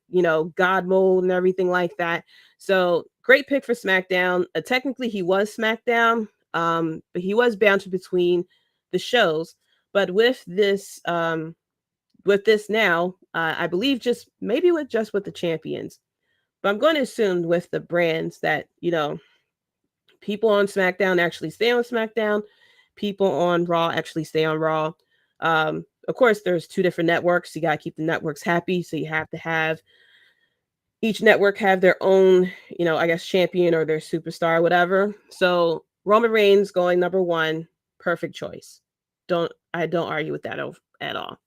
God mode and everything like that. So great pick for SmackDown. Technically, he was SmackDown, but he was bounced between the shows. But with this now, I believe just with the champions. But I'm going to assume with the brands that, people on SmackDown actually stay on SmackDown. People on Raw actually stay on Raw. Of course, there's 2 different networks. You got to keep the networks happy. So you have to have each network have their own, I guess, champion or their superstar, whatever. So Roman Reigns going number 1, perfect choice. I don't argue with that at all.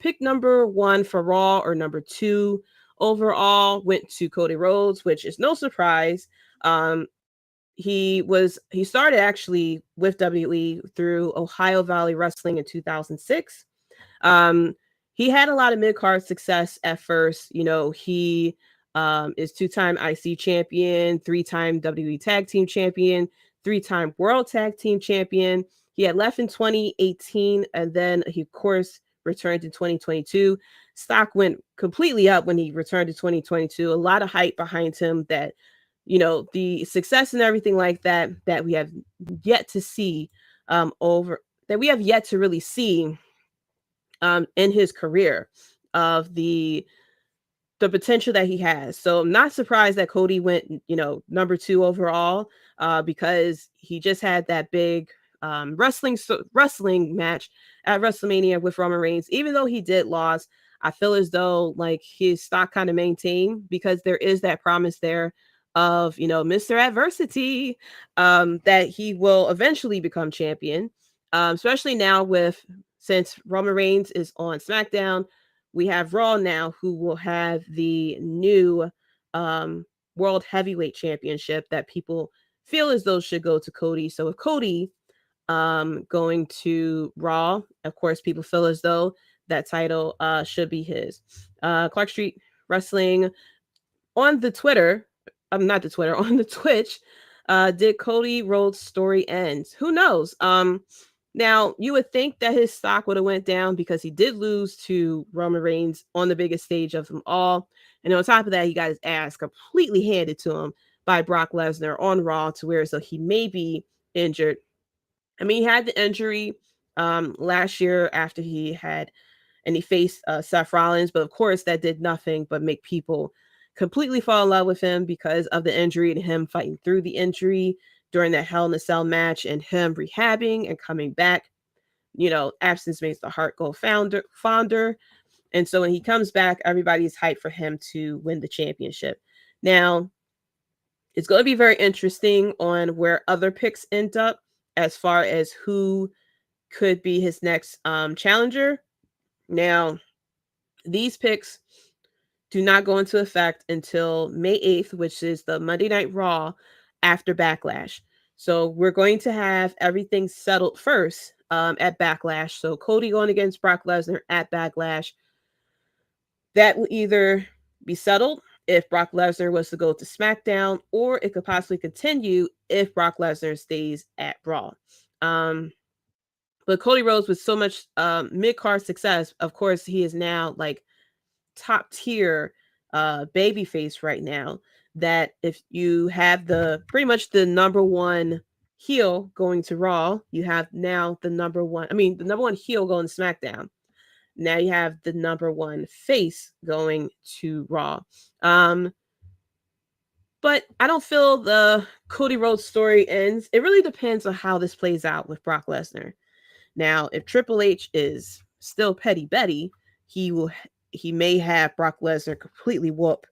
Pick number 1 for Raw or number 2 overall went to Cody Rhodes, which is no surprise. He started actually with WWE through Ohio Valley Wrestling in 2006. He had a lot of mid-card success at first. He is 2-time IC champion, 3-time WWE Tag Team champion, 3-time World Tag Team champion. He had left in 2018, and then he, of course, returned in 2022. Stock went completely up when he returned to 2022. A lot of hype behind him that, the success and everything like that we have yet to see we have yet to really see in his career of the potential that he has. So I'm not surprised that Cody went, number 2 overall, because he just had that big wrestling match at WrestleMania with Roman Reigns. Even though he did lose, I feel as though like his stock kind of maintained because there is that promise there of, Mr. Adversity, that he will eventually become champion, especially now since Roman Reigns is on SmackDown. We have Raw now, who will have the new World Heavyweight Championship that people feel as though should go to Cody. So with Cody going to Raw, of course, people feel as though that title should be his. Clark Street Wrestling on the Twitter, not the Twitter, on the Twitch, did Cody Rhodes' story end? Who knows? Now, you would think that his stock would have went down because he did lose to Roman Reigns on the biggest stage of them all. And on top of that, he got his ass completely handed to him by Brock Lesnar on Raw, to where so he may be injured. I mean, he had the injury last year after he faced Seth Rollins, but of course that did nothing but make people completely fall in love with him because of the injury and him fighting through the injury during that Hell in a Cell match and him rehabbing and coming back. Absence makes the heart go fonder. And so when he comes back, everybody's hyped for him to win the championship. Now, it's going to be very interesting on where other picks end up as far as who could be his next challenger. Now, these picks do not go into effect until May 8th, which is the Monday Night Raw after Backlash. So we're going to have everything settled first at Backlash. So Cody going against Brock Lesnar at Backlash. That will either be settled if Brock Lesnar was to go to SmackDown, or it could possibly continue if Brock Lesnar stays at Raw. But Cody Rhodes, with so much mid-card success, of course, he is now like top tier babyface right now. That if you have pretty much the number 1 heel going to Raw, you have now the number 1 heel going to SmackDown. Now you have the number 1 face going to Raw. But I don't feel the Cody Rhodes story ends. It really depends on how this plays out with Brock Lesnar. Now, if Triple H is still Petty Betty, he may have Brock Lesnar completely whoop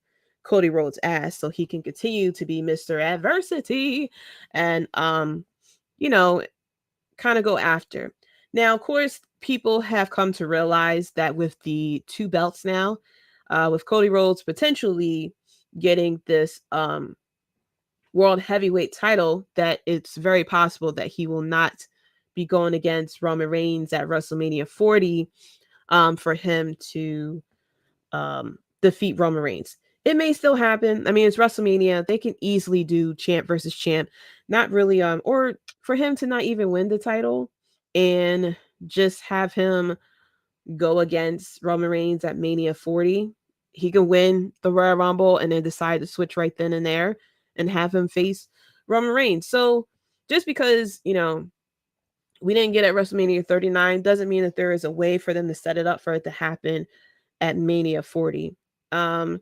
Cody Rhodes' ass so he can continue to be Mr. Adversity and kind of go after. Now, of course, people have come to realize that with the 2 belts now, with Cody Rhodes potentially getting this World Heavyweight title, that it's very possible that he will not be going against Roman Reigns at WrestleMania 40 for him to defeat Roman Reigns. It may still happen. I mean, it's WrestleMania. They can easily do champ versus champ. Not really, or for him to not even win the title and just have him go against Roman Reigns at Mania 40. He can win the Royal Rumble and then decide to switch right then and there and have him face Roman Reigns. So just because, we didn't get at WrestleMania 39 doesn't mean that there is a way for them to set it up for it to happen at Mania 40. I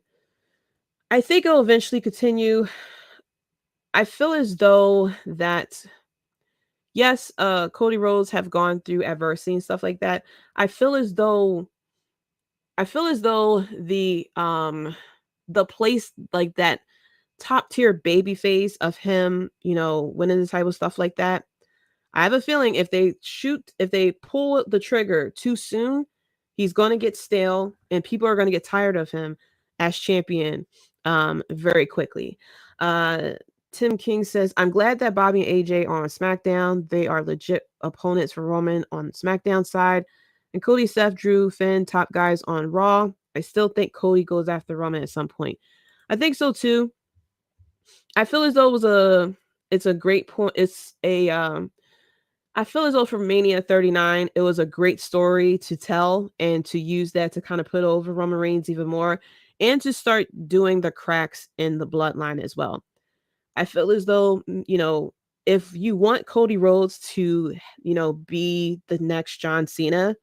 think it'll eventually continue. I feel as though that, yes, Cody Rhodes have gone through adversity and stuff like that. I feel as though the place, like that top tier baby face of him, winning the title, stuff like that. I have a feeling if they pull the trigger too soon, he's going to get stale and people are going to get tired of him as champion very quickly. Tim King says, I'm glad that Bobby and AJ are on SmackDown. They are legit opponents for Roman on the SmackDown side. And Cody, Seth, Drew, Finn, top guys on Raw. I still think Cody goes after Roman at some point. I think so too. I feel as though it's a great point. I feel as though for Mania 39, it was a great story to tell and to use that to kind of put over Roman Reigns even more and to start doing the cracks in the bloodline as well. I feel as though, if you want Cody Rhodes to, be the next John Cena,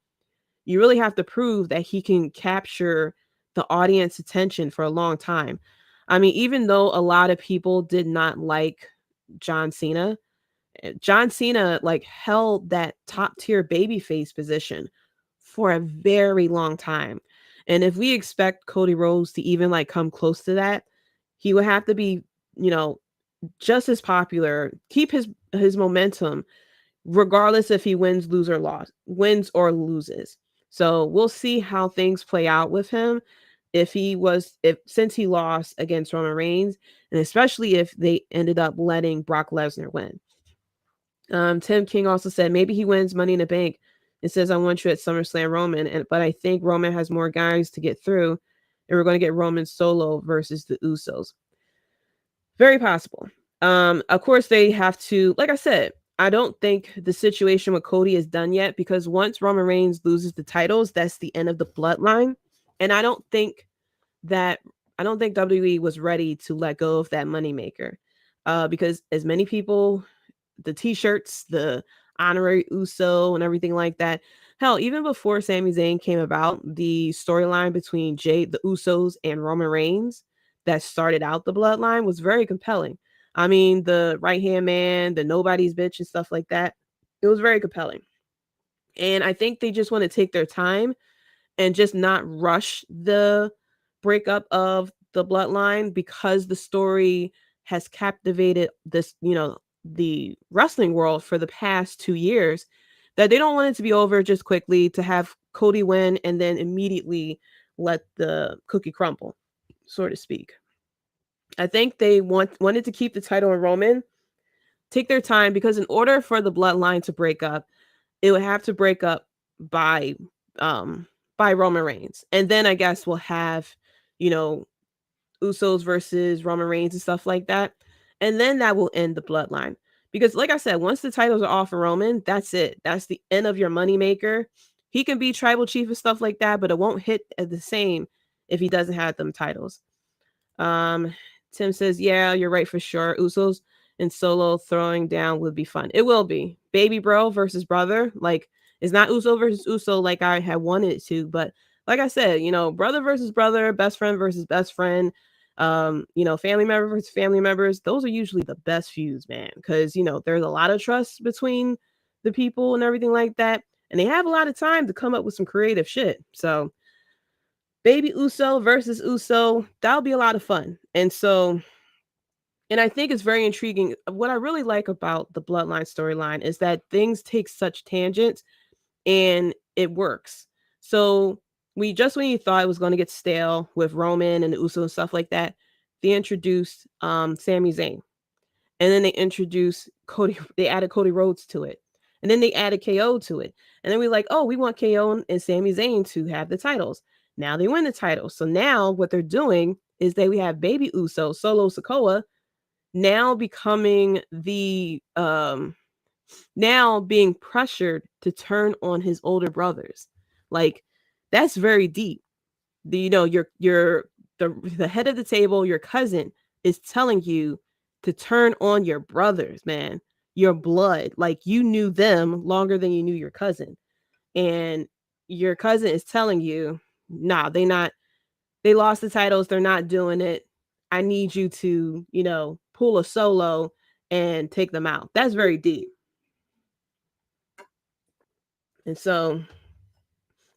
you really have to prove that he can capture the audience attention for a long time. I mean, even though a lot of people did not like John Cena like held that top tier babyface position for a very long time. And if we expect Cody Rhodes to even like come close to that, he would have to be, just as popular, keep his momentum, regardless if he wins or loses. So we'll see how things play out with him since he lost against Roman Reigns, and especially if they ended up letting Brock Lesnar win. Tim King also said maybe he wins Money in the Bank and says, I want you at SummerSlam Roman, but I think Roman has more guys to get through, and we're going to get Roman solo versus the Usos. Very possible. Of course, they have to, like I said, I don't think the situation with Cody is done yet, because once Roman Reigns loses the titles, that's the end of the bloodline. And I don't think WWE was ready to let go of that moneymaker. Because as many people, the t-shirts, the honorary Uso and everything like that. Hell, even before Sami Zayn came about, the storyline between the Usos and Roman Reigns that started out the bloodline was very compelling. I mean, the right-hand man, the nobody's bitch and stuff like that. It was very compelling. And I think they just want to take their time and just not rush the breakup of the bloodline, because the story has captivated this, the wrestling world for the past 2 years, that they don't want it to be over just quickly, to have Cody win and then immediately let the cookie crumble, so to speak. I think they wanted to keep the title in Roman, take their time, because in order for the bloodline to break up, it would have to break up by Roman Reigns. And then I guess we'll have, Usos versus Roman Reigns and stuff like that. And then that will end the bloodline. Because like I said, once the titles are off for Roman, that's it. That's the end of your moneymaker. He can be tribal chief and stuff like that, but it won't hit the same if he doesn't have them titles. Tim says, yeah, you're right for sure. Usos and Solo throwing down would be fun. It will be. Baby bro versus brother. Like, it's not Uso versus Uso like I had wanted it to, but like I said, brother versus brother, best friend versus best friend, family member versus family members. Those are usually the best feuds, man, because, there's a lot of trust between the people and everything like that. And they have a lot of time to come up with some creative shit. So Baby Uso versus Uso, that'll be a lot of fun. And I think it's very intriguing. What I really like about the Bloodline storyline is that things take such tangents and it works. So when you thought it was going to get stale with Roman and the Uso and stuff like that, they introduced Sami Zayn. And then they introduced Cody. They added Cody Rhodes to it. And then they added KO to it. And then we're like, oh, we want KO and Sami Zayn to have the titles. Now they win the titles. So now what they're doing is we have Baby Uso, Solo Sikoa, now becoming now being pressured to turn on his older brothers. Like, That's very deep. The head of the table, your cousin, is telling you to turn on your brothers, man. Your blood. Like, you knew them longer than you knew your cousin. And your cousin is telling you, nah, they lost the titles, they're not doing it. I need you to, pull a solo and take them out. That's very deep. And so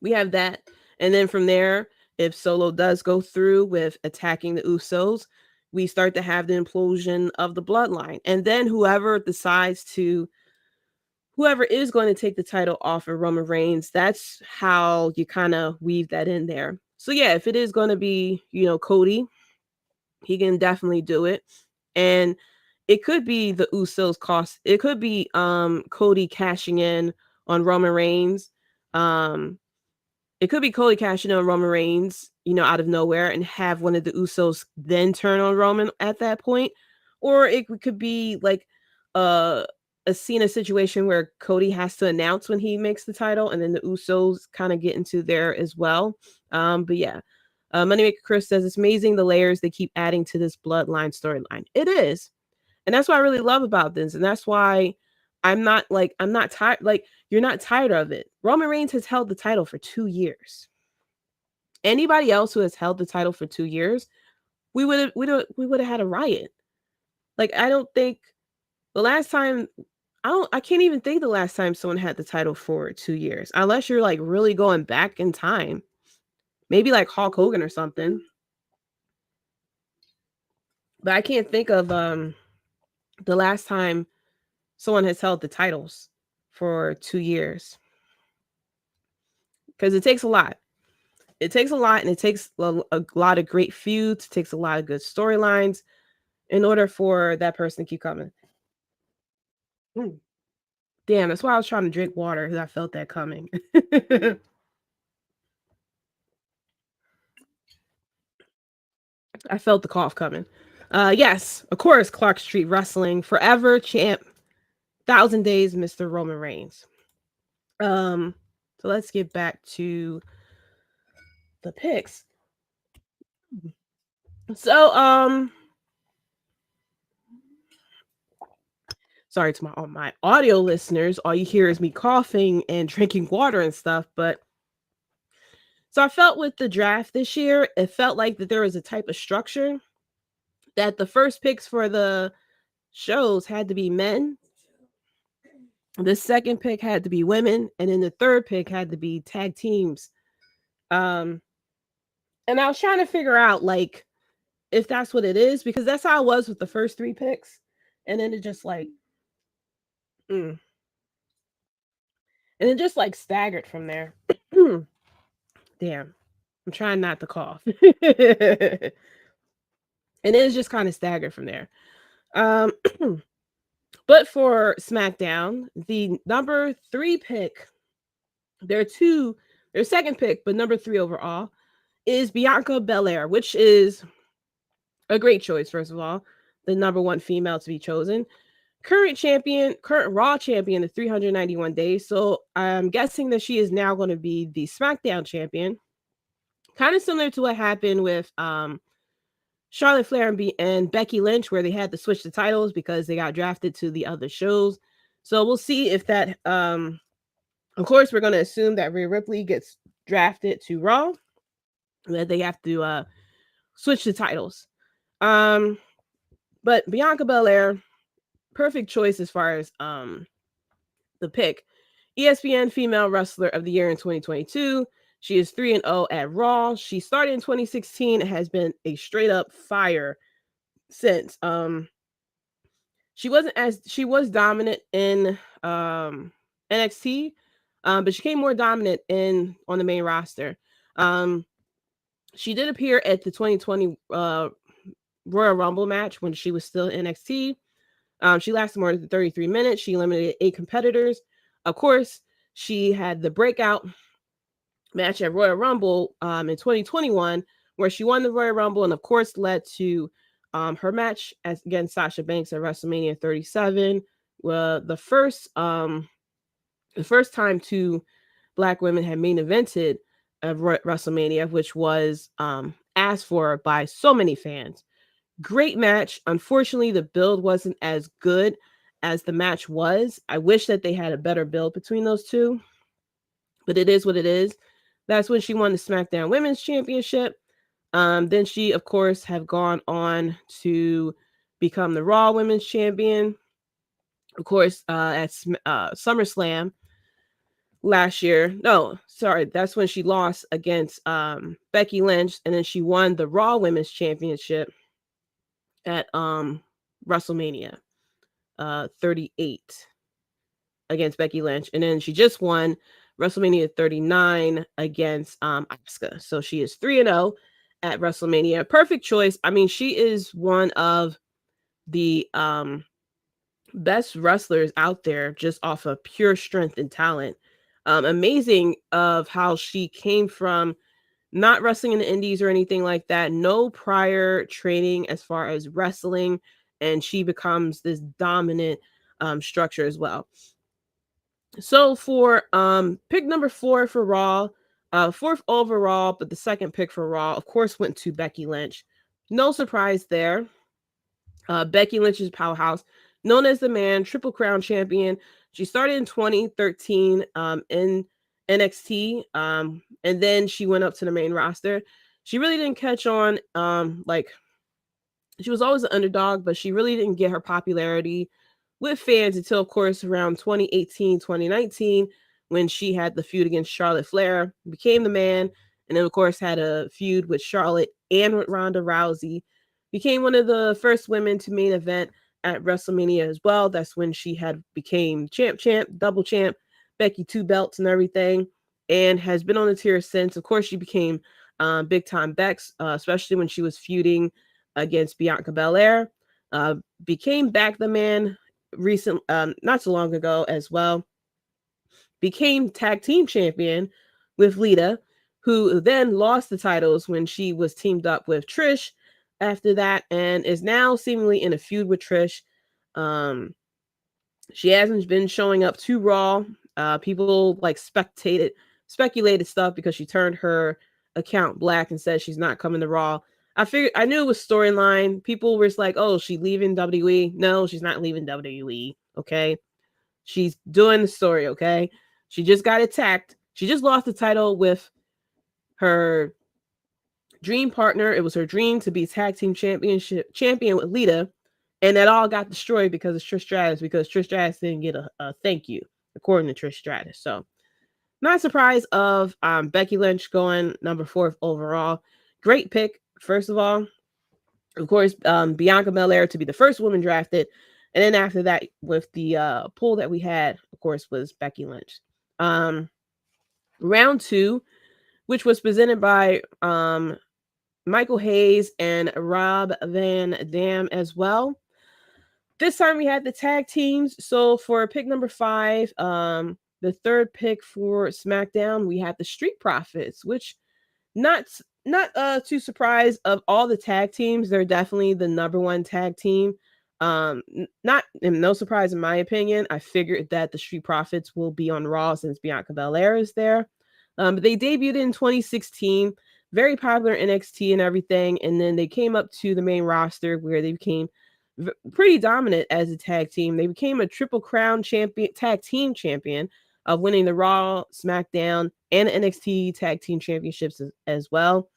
we have that. And then from there, if Solo does go through with attacking the Usos, we start to have the implosion of the bloodline. And then whoever is going to take the title off of Roman Reigns, that's how you kind of weave that in there. So yeah, if it is going to be, Cody, he can definitely do it. And it could be the Usos cost. It could be Cody cashing in on Roman Reigns. It could be Cody cashing in on Roman Reigns, out of nowhere, and have one of the Usos then turn on Roman at that point. Or it could be like a Cena situation where Cody has to announce when he makes the title, and then the Usos kind of get into there as well. But yeah, Moneymaker Chris says it's amazing the layers they keep adding to this bloodline storyline. It is. And that's what I really love about this. And that's why I'm not tired. Like, you're not tired of it. Roman Reigns has held the title for 2 years. Anybody else who has held the title for 2 years, we would have had a riot. Like, I don't think the last time, I can't even think the last time someone had the title for 2 years, unless you're like really going back in time. Maybe like Hulk Hogan or something. But I can't think of the last time someone has held the titles for 2 years. Because it takes a lot. It takes a lot, and it takes a lot of great feuds. It takes a lot of good storylines in order for that person to keep coming. Damn, that's why I was trying to drink water, because I felt that coming. I felt the cough coming. Yes, of course, Clark Street Wrestling, forever champ, 1,000 days, Mr. Roman Reigns. So let's get back to the picks. So, sorry to my audio listeners, all you hear is me coughing and drinking water and stuff, but so I felt with the draft this year, it felt like that there was a type of structure that the first picks for the shows had to be men, the second pick had to be women, and then the third pick had to be tag teams. And I was trying to figure out like if that's what it is, because that's how it was with the first 3 picks, and then it just like and it just like staggered from there. Damn, I'm trying not to cough. And it was just kind of staggered from there. But for SmackDown, the number 3 pick, their second pick, but number 3 overall, is Bianca Belair, which is a great choice, first of all. The number 1 female to be chosen. Current Raw champion of 391 days. So I'm guessing that she is now going to be the SmackDown champion. Kind of similar to what happened with Charlotte Flair and Becky Lynch, where they had to switch the titles because they got drafted to the other shows. So we'll see if that, of course, we're going to assume that Rhea Ripley gets drafted to Raw, that they have to switch the titles. But Bianca Belair, perfect choice as far as the pick. ESPN Female Wrestler of the Year in 2022. She is 3-0 at Raw. She started in 2016 and has been a straight up fire since. She was dominant in NXT, but she became more dominant on the main roster. She did appear at the 2020 Royal Rumble match when she was still in NXT. She lasted more than 33 minutes. She eliminated 8 competitors. Of course, she had the breakout match at Royal Rumble in 2021, where she won the Royal Rumble, and of course led to her match against Sasha Banks at WrestleMania 37. The first time 2 Black women had main evented of WrestleMania, which was asked for by so many fans. Great match. Unfortunately, the build wasn't as good as the match was. I wish that they had a better build between those two, but it is what it is. That's when she won the SmackDown Women's Championship. Then she, of course, have gone on to become the Raw Women's Champion. Of course, at SummerSlam last year. No, sorry, that's when she lost against Becky Lynch, and then she won the Raw Women's Championship at WrestleMania 38 against Becky Lynch, and then she just won WrestleMania 39 against Asuka. So she is 3-0 at WrestleMania. Perfect choice. I mean, she is one of the best wrestlers out there just off of pure strength and talent. Amazing of how she came from not wrestling in the indies or anything like that, no prior training as far as wrestling, and she becomes this dominant structure as well. So for pick number 4 for Raw, 4th overall, but the second pick for Raw, of course, went to Becky Lynch. No surprise there. Becky Lynch's powerhouse, known as the Man Triple Crown Champion. She started in 2013 in NXT, and then she went up to the main roster. She really didn't catch on. She was always an underdog, but she really didn't get her popularity with fans until, of course, around 2018, 2019, when she had the feud against Charlotte Flair, became the Man, and then, of course, had a feud with Charlotte and with Ronda Rousey. Became one of the first women to main event at WrestleMania as well. That's when she had became champ, double champ, Becky 2 belts and everything, and has been on the tier since. Of course, she became big time Bex, especially when she was feuding against Bianca Belair. Became back the Man not so long ago as well. Became tag team champion with Lita, who then lost the titles when she was teamed up with Trish after that, and is now seemingly in a feud with Trish. She hasn't been showing up to Raw. People like speculated stuff because she turned her account black and said she's not coming to Raw. I knew it was storyline. People were like, "Oh, she's leaving WWE." No, she's not leaving WWE. Okay, she's doing the story. Okay, she just got attacked. She just lost the title with her dream partner. It was her dream to be tag team champion with Lita, and that all got destroyed because of Trish Stratus, because Trish Stratus didn't get a thank you, according to Trish Stratus. So, not surprised of Becky Lynch going number 4 overall. Great pick, first of all. Of course, Bianca Belair to be the first woman drafted, and then after that, with the pool that we had, of course, was Becky Lynch. Round 2, which was presented by Michael Hayes and Rob Van Dam as well. This time we had the tag teams. So for pick number 5, the third pick for SmackDown, we had the Street Profits, which not too surprised of all the tag teams. They're definitely the number 1 tag team. No surprise in my opinion. I figured that the Street Profits will be on Raw since Bianca Belair is there. But they debuted in 2016, very popular NXT and everything, and then they came up to the main roster where they became pretty dominant as a tag team. They became a Triple Crown tag team champion of winning the Raw, SmackDown, and NXT tag team championships as well.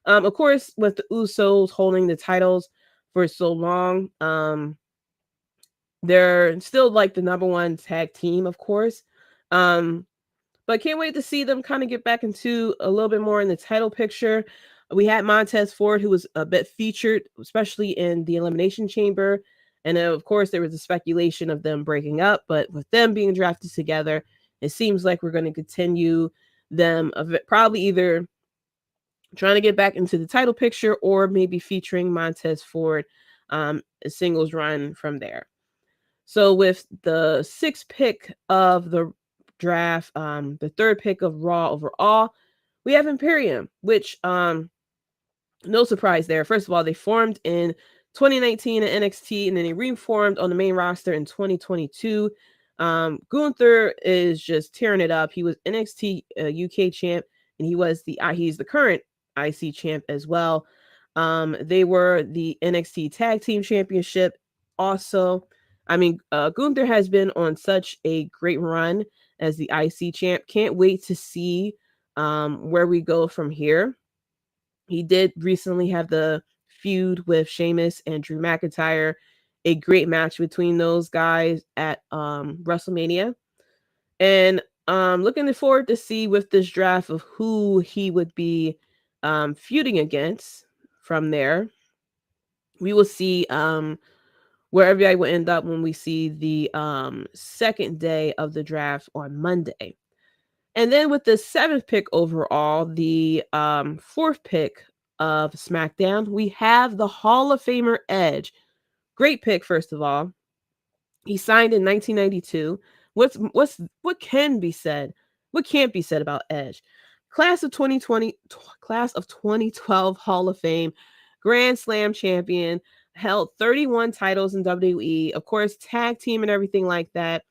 Of course, with the Usos holding the titles for so long, they're still like the number 1 tag team, of course. But can't wait to see them kind of get back into a little bit more in the title picture. We had Montez Ford, who was a bit featured, especially in the Elimination Chamber. And then, of course, there was a speculation of them breaking up. But with them being drafted together, it seems like we're going to continue them probably either trying to get back into the title picture or maybe featuring Montez Ford a singles run from there. So with the 6th pick of the draft, the 3rd pick of Raw overall, we have Imperium, which no surprise there. First of all, they formed in 2019 at NXT, and then they reformed on the main roster in 2022. Gunther is just tearing it up. He was NXT UK champ, and he's the current IC champ as well. They were the NXT Tag Team Championship also. I mean, Gunther has been on such a great run as the IC champ. Can't wait to see where we go from here. He did recently have the feud with Sheamus and Drew McIntyre, a great match between those guys at WrestleMania. And looking forward to see with this draft of who he would be feuding against from there. We will see where everybody will end up when we see the second day of the draft on Monday. And then with the 7th pick overall, the 4th pick of SmackDown, we have the Hall of Famer Edge. Great pick, first of all. He signed in 1992. What can be said? What can't be said about Edge? Class of 2012 Hall of Fame, Grand Slam champion, held 31 titles in WWE, of course, tag team and everything like that.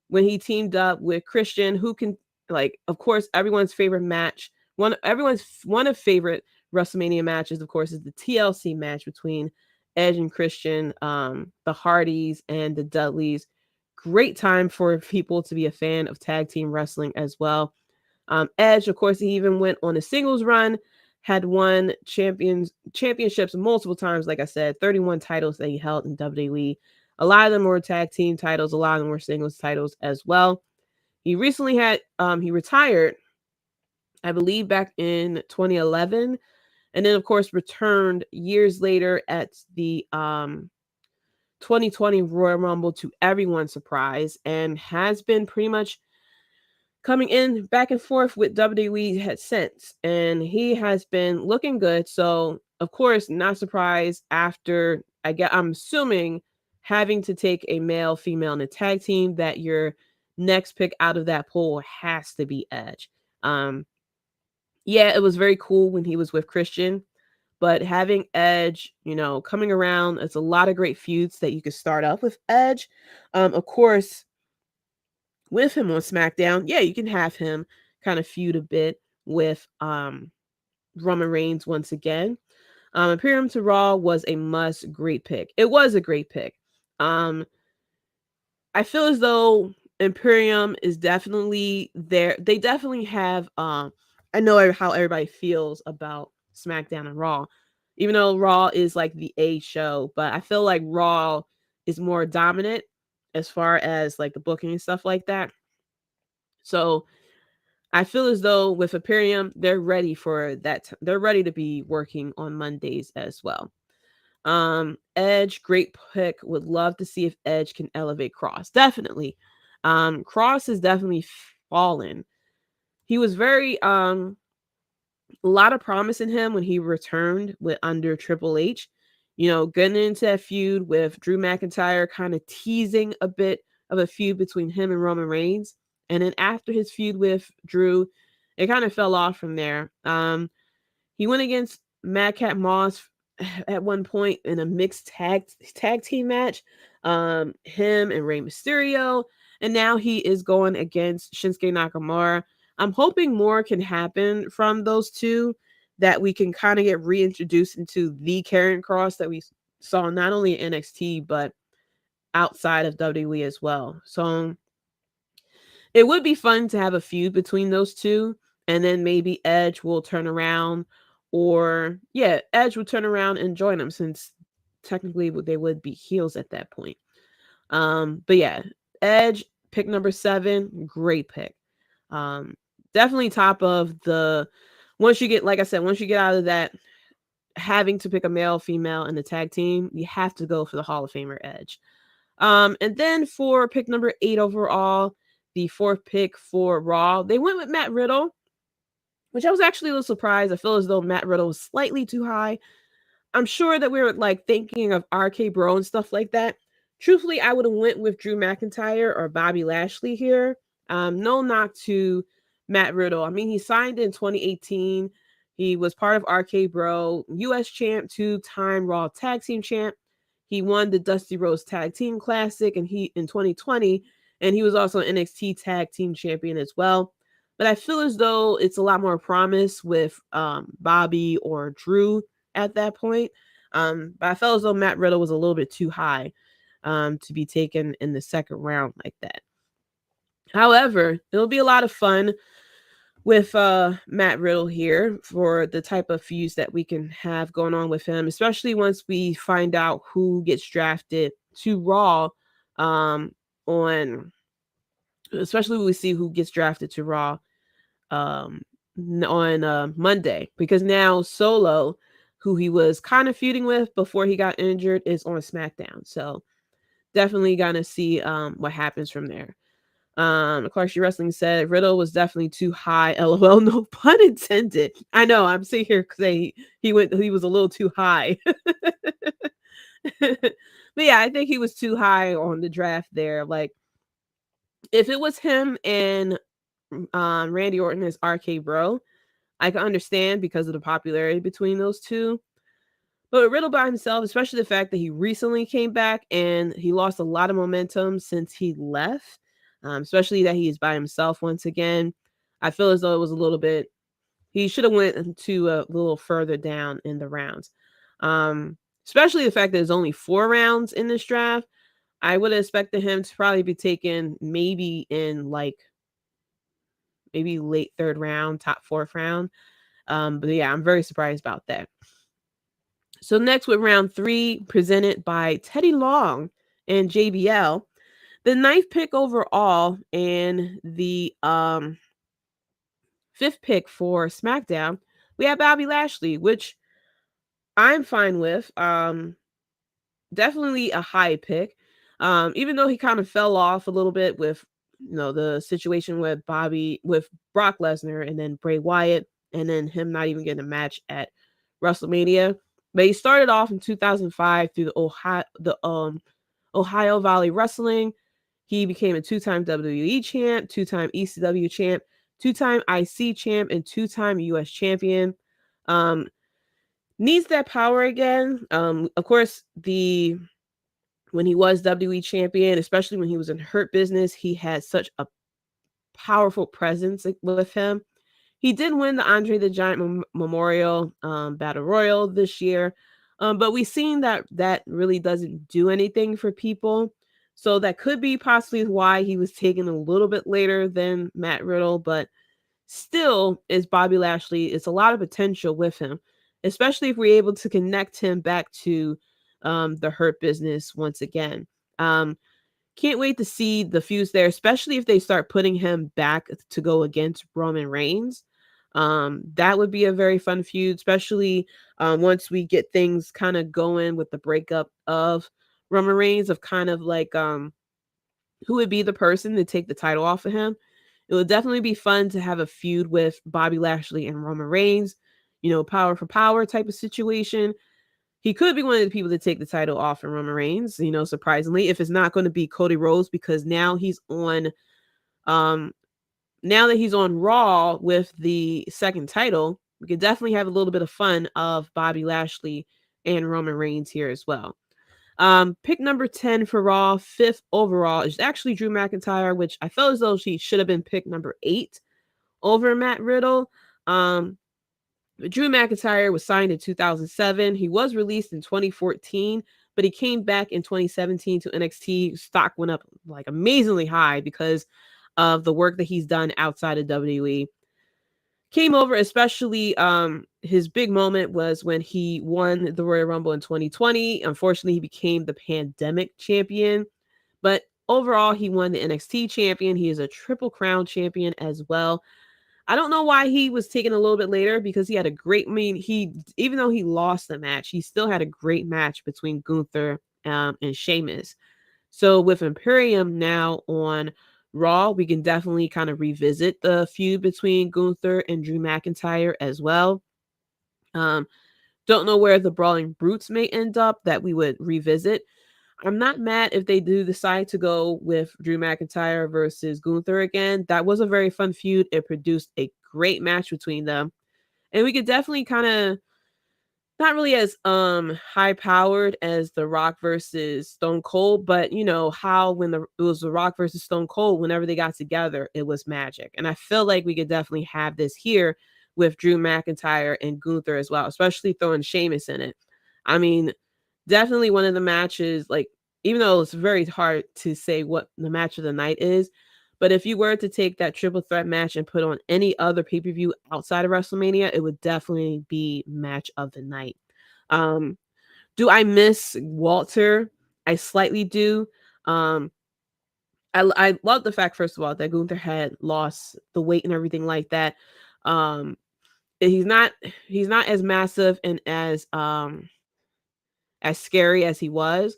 When he teamed up with Christian, who can, like, of course, everyone's favorite match, one of favorite WrestleMania matches, of course, is the TLC match between Edge and Christian, the Hardys and the Dudleys. Great time for people to be a fan of tag team wrestling as well. Edge, of course, he even went on a singles run, had won championships multiple times. Like I said, 31 titles that he held in WWE. A lot of them were tag team titles. A lot of them were singles titles as well. He recently he retired, I believe, back in 2011. And then, of course, returned years later at the 2020 Royal Rumble to everyone's surprise, and has been pretty much coming in back and forth with WWE since. And he has been looking good. So, of course, not surprised after, I'm assuming, having to take a male, female in a tag team, that your next pick out of that pool has to be Edge. Yeah, it was very cool when he was with Christian, but having Edge, coming around, it's a lot of great feuds that you could start off with Edge. Of course, with him on SmackDown, yeah, you can have him kind of feud a bit with Roman Reigns once again. Imperium to Raw was a great pick. It was a great pick. I feel as though Imperium is definitely there. They definitely have I know how everybody feels about SmackDown and Raw, even though Raw is like the A show, but I feel like Raw is more dominant as far as like the booking and stuff like that. So I feel as though with Imperium, they're ready for that. They're ready to be working on Mondays as well. Edge, great pick. Would love to see if Edge can elevate Cross. Definitely. Cross has definitely fallen. He was very a lot of promise in him when he returned under Triple H. Getting into that feud with Drew McIntyre, kind of teasing a bit of a feud between him and Roman Reigns. And then after his feud with Drew, it kind of fell off from there. He went against Madcap Moss at one point in a mixed tag team match. Him and Rey Mysterio. And now he is going against Shinsuke Nakamura. I'm hoping more can happen from those two, that we can kind of get reintroduced into the Karrion Kross that we saw not only in NXT, but outside of WWE as well. So it would be fun to have a feud between those two, and then maybe Edge will turn around, Edge will turn around and join them, since technically they would be heels at that point. But yeah, Edge, pick number 7, great pick. Definitely top of the, once you get out of that, having to pick a male, female in the tag team, you have to go for the Hall of Famer Edge. And then for pick number 8 overall, the 4th pick for Raw, they went with Matt Riddle, which I was actually a little surprised. I feel as though Matt Riddle was slightly too high. I'm sure that we were like thinking of RK Bro and stuff like that. Truthfully, I would have went with Drew McIntyre or Bobby Lashley here. No knock to Matt Riddle. I mean, he signed in 2018. He was part of RK Bro, US champ, 2-time Raw Tag Team champ. He won the Dusty Rhodes Tag Team Classic in 2020, and he was also an NXT Tag Team champion as well. But I feel as though it's a lot more promise with Bobby or Drew at that point. But I felt as though Matt Riddle was a little bit too high to be taken in the second round like that. However, it'll be a lot of fun with Matt Riddle here for the type of feuds that we can have going on with him, especially once we find out who gets drafted to Raw on especially when we see who gets drafted to Raw on Monday, because now Solo, who he was kind of feuding with before he got injured, is on SmackDown. So definitely gonna see what happens from there. Clarkshire Wrestling said Riddle was definitely too high. LOL, no pun intended. I know. I'm sitting here saying he was a little too high. But yeah, I think he was too high on the draft there. Like, if it was him and Randy Orton as RK Bro, I can understand because of the popularity between those two. But Riddle by himself, especially the fact that he recently came back and he lost a lot of momentum since he left, especially that he is by himself once again, I feel as though it was a little bit, he should have went to a little further down in the rounds. Especially the fact that there's only 4 rounds in this draft. I would have expected him to probably be taken maybe in like maybe late 3rd round, top 4th round. But yeah, I'm very surprised about that. So next with round 3, presented by Teddy Long and JBL, the 9th pick overall and the 5th pick for SmackDown, we have Bobby Lashley, which I'm fine with. Definitely a high pick. Even though he kind of fell off a little bit with the situation with Brock Lesnar and then Bray Wyatt, and then him not even getting a match at WrestleMania. But he started off in 2005 through the Ohio Valley Wrestling. He became a 2-time WWE champ, 2-time ECW champ, 2-time IC champ, and 2-time US champion. Needs that power again. Of course, when he was WWE champion, especially when he was in Hurt Business, he had such a powerful presence with him. He did win the Andre the Giant Memorial Battle Royal this year, but we've seen that really doesn't do anything for people. So that could be possibly why he was taken a little bit later than Matt Riddle, but still, is Bobby Lashley. It's a lot of potential with him, especially if we're able to connect him back to the Hurt Business once again. Can't wait to see the feuds there, especially if they start putting him back to go against Roman Reigns. That would be a very fun feud, especially once we get things kind of going with the breakup of Roman Reigns, of kind of like who would be the person to take the title off of him. It would definitely be fun to have a feud with Bobby Lashley and Roman Reigns, power for power type of situation. He could be one of the people to take the title off from Roman Reigns, surprisingly, if it's not going to be Cody Rhodes, because now he's on, now that he's on Raw with the 2nd title, we could definitely have a little bit of fun of Bobby Lashley and Roman Reigns here as well. Pick number 10 for Raw, 5th overall, is actually Drew McIntyre, which I felt as though she should have been pick number 8 over Matt Riddle. Drew McIntyre was signed in 2007. He was released in 2014, but he came back in 2017 to NXT. Stock went up like amazingly high because of the work that he's done outside of WWE. Came over, especially his big moment was when he won the Royal Rumble in 2020. Unfortunately, he became the Pandemic champion, but overall, he won the NXT champion. He is a Triple Crown champion as well. I don't know why he was taken a little bit later, because he had a great, even though he lost the match, he still had a great match between Gunther and Sheamus. So with Imperium now on Raw, we can definitely kind of revisit the feud between Gunther and Drew McIntyre as well. Don't know where the Brawling Brutes may end up that we would revisit. I'm not mad if they do decide to go with Drew McIntyre versus Gunther again. That was a very fun feud. It produced a great match between them. And we could definitely kind of not really as high powered as The Rock versus Stone Cold, but you know how when it was The Rock versus Stone Cold, whenever they got together, it was magic. And I feel like we could definitely have this here with Drew McIntyre and Gunther as well, especially throwing Sheamus in it. I mean, definitely one of the matches, like, even though it's very hard to say what the match of the night is, but if you were to take that triple threat match and put on any other pay-per-view outside of WrestleMania, it would definitely be match of the night. Um, do I miss Walter? I slightly do. Um, I love the fact, first of all, that Gunther had lost the weight and everything like that. Um, he's not he's not as massive and as scary as he was,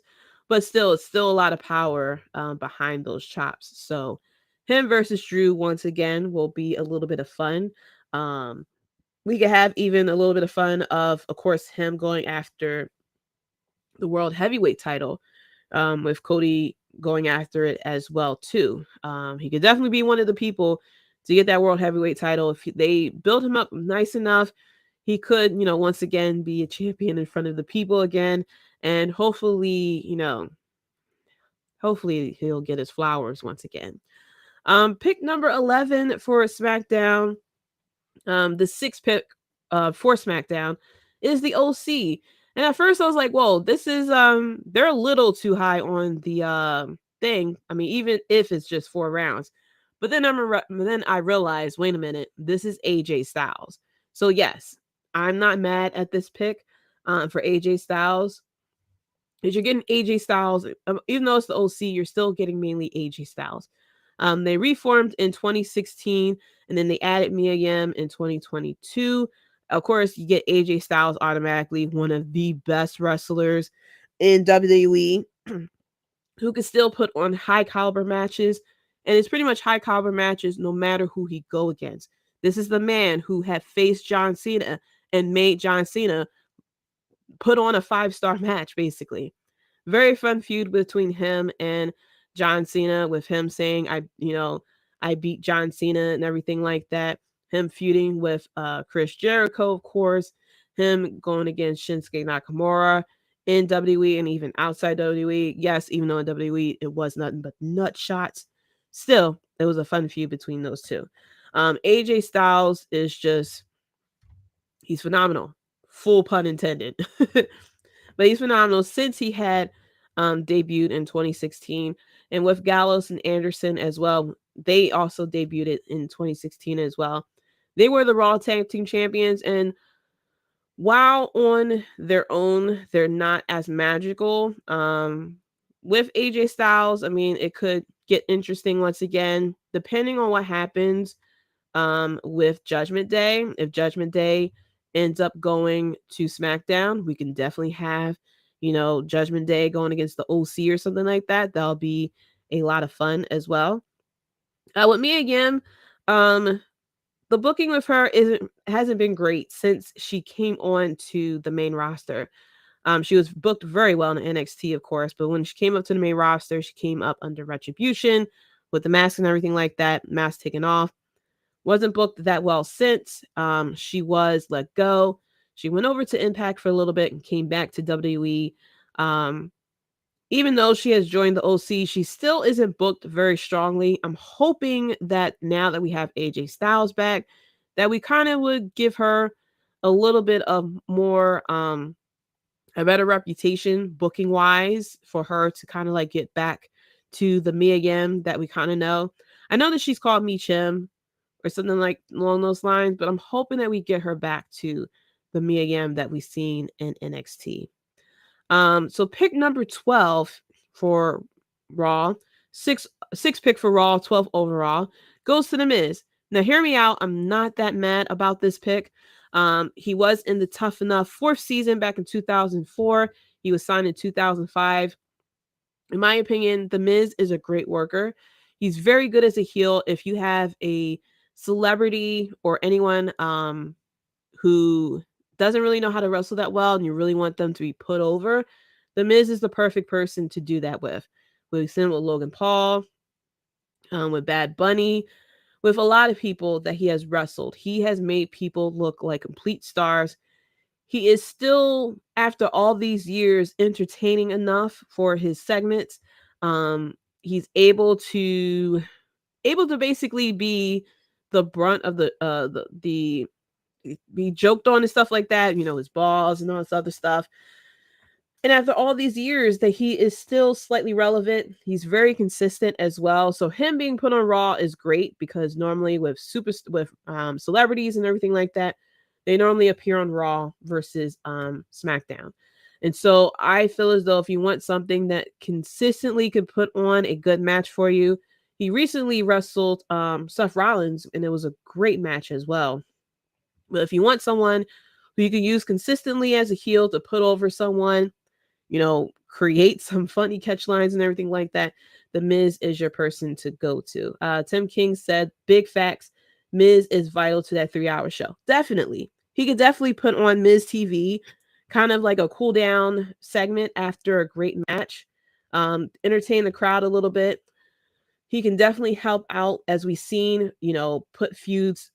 but still, it's still a lot of power behind those chops. So him versus Drew once again will be a little bit of fun. Um, we could have even a little bit of fun of course, him going after the world heavyweight title, with Cody going after it as well too. He could definitely be one of the people to get that world heavyweight title if they build him up nice enough. He could, once again be a champion in front of the people again, and hopefully, hopefully he'll get his flowers once again. Pick number 11 for SmackDown. The sixth pick for SmackDown is the OC. And at first I was like, whoa, this is they're a little too high on the thing. I mean, even if it's just 4 rounds. But then I realized, wait a minute, this is AJ Styles. So yes, I'm not mad at this pick for AJ Styles. Because you're getting AJ Styles, even though it's the OC, you're still getting mainly AJ Styles. They reformed in 2016, and then they added Mia Yim in 2022. Of course, you get AJ Styles automatically, one of the best wrestlers in WWE, who can still put on high caliber matches, and it's pretty much high caliber matches no matter who he go against. This is the man who had faced John Cena and made John Cena put on a 5-star match, basically. Very fun feud between him and John Cena, with him saying, I beat John Cena and everything like that. Him feuding with Chris Jericho, of course. Him going against Shinsuke Nakamura in WWE and even outside WWE. Yes, even though in WWE it was nothing but nut shots. Still, it was a fun feud between those two. AJ Styles is just, he's phenomenal. Full pun intended. But he's phenomenal since he had debuted in 2016. And with Gallows and Anderson as well, they also debuted in 2016 as well. They were the Raw Tag Team Champions. And while on their own, they're not as magical. With AJ Styles, I mean, it could get interesting once again, depending on what happens with Judgment Day. If Judgment Day ends up going to SmackDown, we can definitely have, Judgment Day going against the OC or something like that. That'll be a lot of fun as well. With Mia Yim, the booking with her hasn't been great since she came on to the main roster. She was booked very well in NXT, of course, but when she came up to the main roster, she came up under Retribution with the mask and everything like that, mask taken off. Wasn't booked that well since. She was let go. She went over to Impact for a little bit and came back to WWE. Even though she has joined the OC, she still isn't booked very strongly. I'm hoping that now that we have AJ Styles back, that we kind of would give her a little bit of more, a better reputation booking wise, for her to kind of like get back to the Mia Yim that we kind of know. I know that she's called Me Chim or something like along those lines, but I'm hoping that we get her back to the Mia Yim that we've seen in NXT. So pick number 12 for Raw, six pick for Raw, 12 overall, goes to The Miz. Now hear me out. I'm not that mad about this pick. He was in the Tough Enough 4th season back in 2004. He was signed in 2005. In my opinion, The Miz is a great worker. He's very good as a heel. If you have a celebrity or anyone who doesn't really know how to wrestle that well and you really want them to be put over, The Miz is the perfect person to do that with. We've seen it with Logan Paul, with Bad Bunny, with a lot of people that he has wrestled. He has made people look like complete stars. he is still, after all these years, entertaining enough for his segments. He's able to basically be the brunt of the be joked on and stuff like that, his balls and all this other stuff. And after all these years, that he is still slightly relevant. He's very consistent as well. So him being put on Raw is great, because normally with celebrities and everything like that, they normally appear on Raw versus SmackDown. And so I feel as though if you want something that consistently could put on a good match for you, he recently wrestled Seth Rollins, and it was a great match as well. But if you want someone who you can use consistently as a heel to put over someone, create some funny catch lines and everything like that, The Miz is your person to go to. Tim King said, big facts, Miz is vital to that 3-hour show. Definitely. He could definitely put on Miz TV, kind of like a cool down segment after a great match, entertain the crowd a little bit. He can definitely help out, as we've seen, put feuds,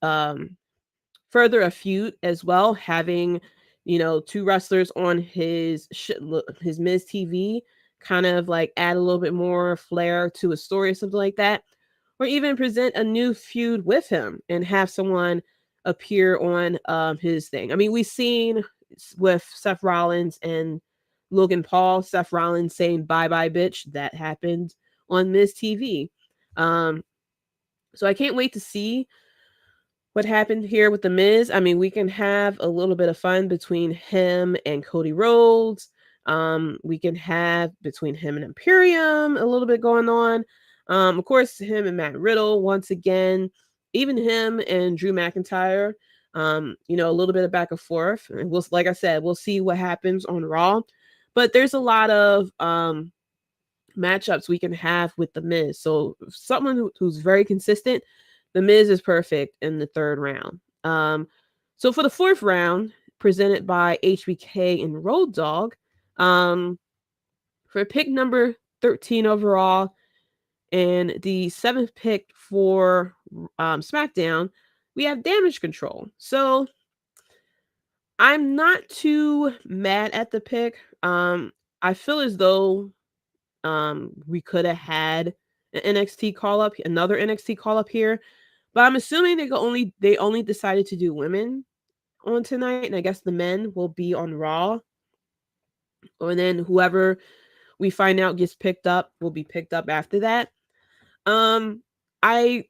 further a feud as well, having two wrestlers on his Miz TV, kind of like add a little bit more flair to a story or something like that, or even present a new feud with him and have someone appear on his thing. I mean, we've seen with Seth Rollins and Logan Paul, Seth Rollins saying "bye bye bitch," that happened on Miz TV. So I can't wait to see what happened here with The Miz. I mean, we can have a little bit of fun between him and Cody Rhodes. We can have between him and Imperium a little bit going on. Of course, him and Matt Riddle once again, even him and Drew McIntyre. A little bit of back and forth. And like I said, we'll see what happens on Raw. But there's a lot of matchups we can have with The Miz. So someone who's very consistent, The Miz is perfect in the 3rd round. So for the 4th round, presented by HBK and Road Dogg, for pick number 13 overall and the 7th pick for SmackDown, we have Damage Control. So I'm not too mad at the pick. I feel as though we could have had an NXT call up, another NXT call up here. But I'm assuming they only decided to do women on tonight, and I guess the men will be on Raw. And then whoever we find out gets picked up will be picked up after that. I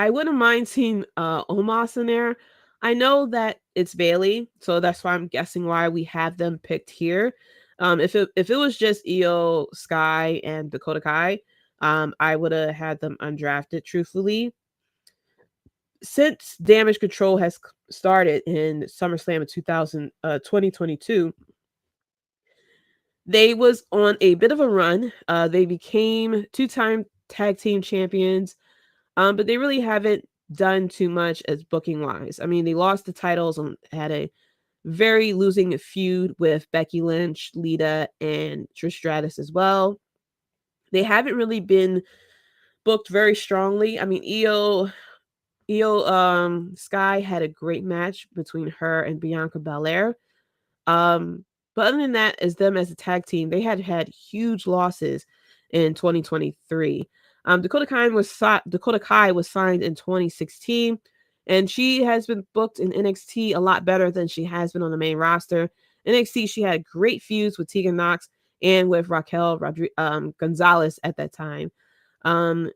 wouldn't mind seeing Omos in there. I know that it's Bailey, so that's why I'm guessing why we have them picked here. If it was just Io, Sky, and Dakota Kai, I would have had them undrafted, truthfully. Since Damage Control has started in SummerSlam in 2022, they was on a bit of a run. They became 2-time tag team champions, but they really haven't done too much as booking wise. I mean, they lost the titles and had a very losing feud with Becky Lynch, Lita, and Trish Stratus as well. They haven't really been booked very strongly. I mean, Io Sky had a great match between her and Bianca Belair. But other than that, as them as a tag team, they had huge losses in 2023. Dakota Kai was signed in 2016, and she has been booked in NXT a lot better than she has been on the main roster. NXT, she had great feuds with Tegan Nox and with Raquel Gonzalez at that time. And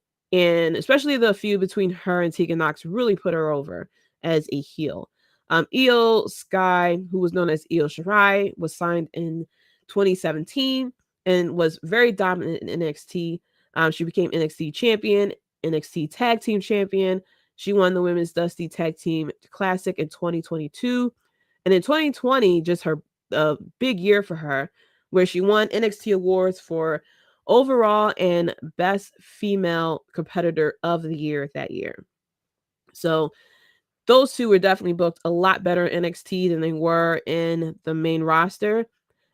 especially the feud between her and Tegan Nox really put her over as a heel. Io Sky, who was known as Io Shirai, was signed in 2017 and was very dominant in NXT. She became NXT champion, NXT tag team champion. She won the Women's Dusty Tag Team Classic in 2022. And in 2020, just her big year for her, where she won NXT awards for overall and best female competitor of the year that year. So those two were definitely booked a lot better in NXT than they were in the main roster.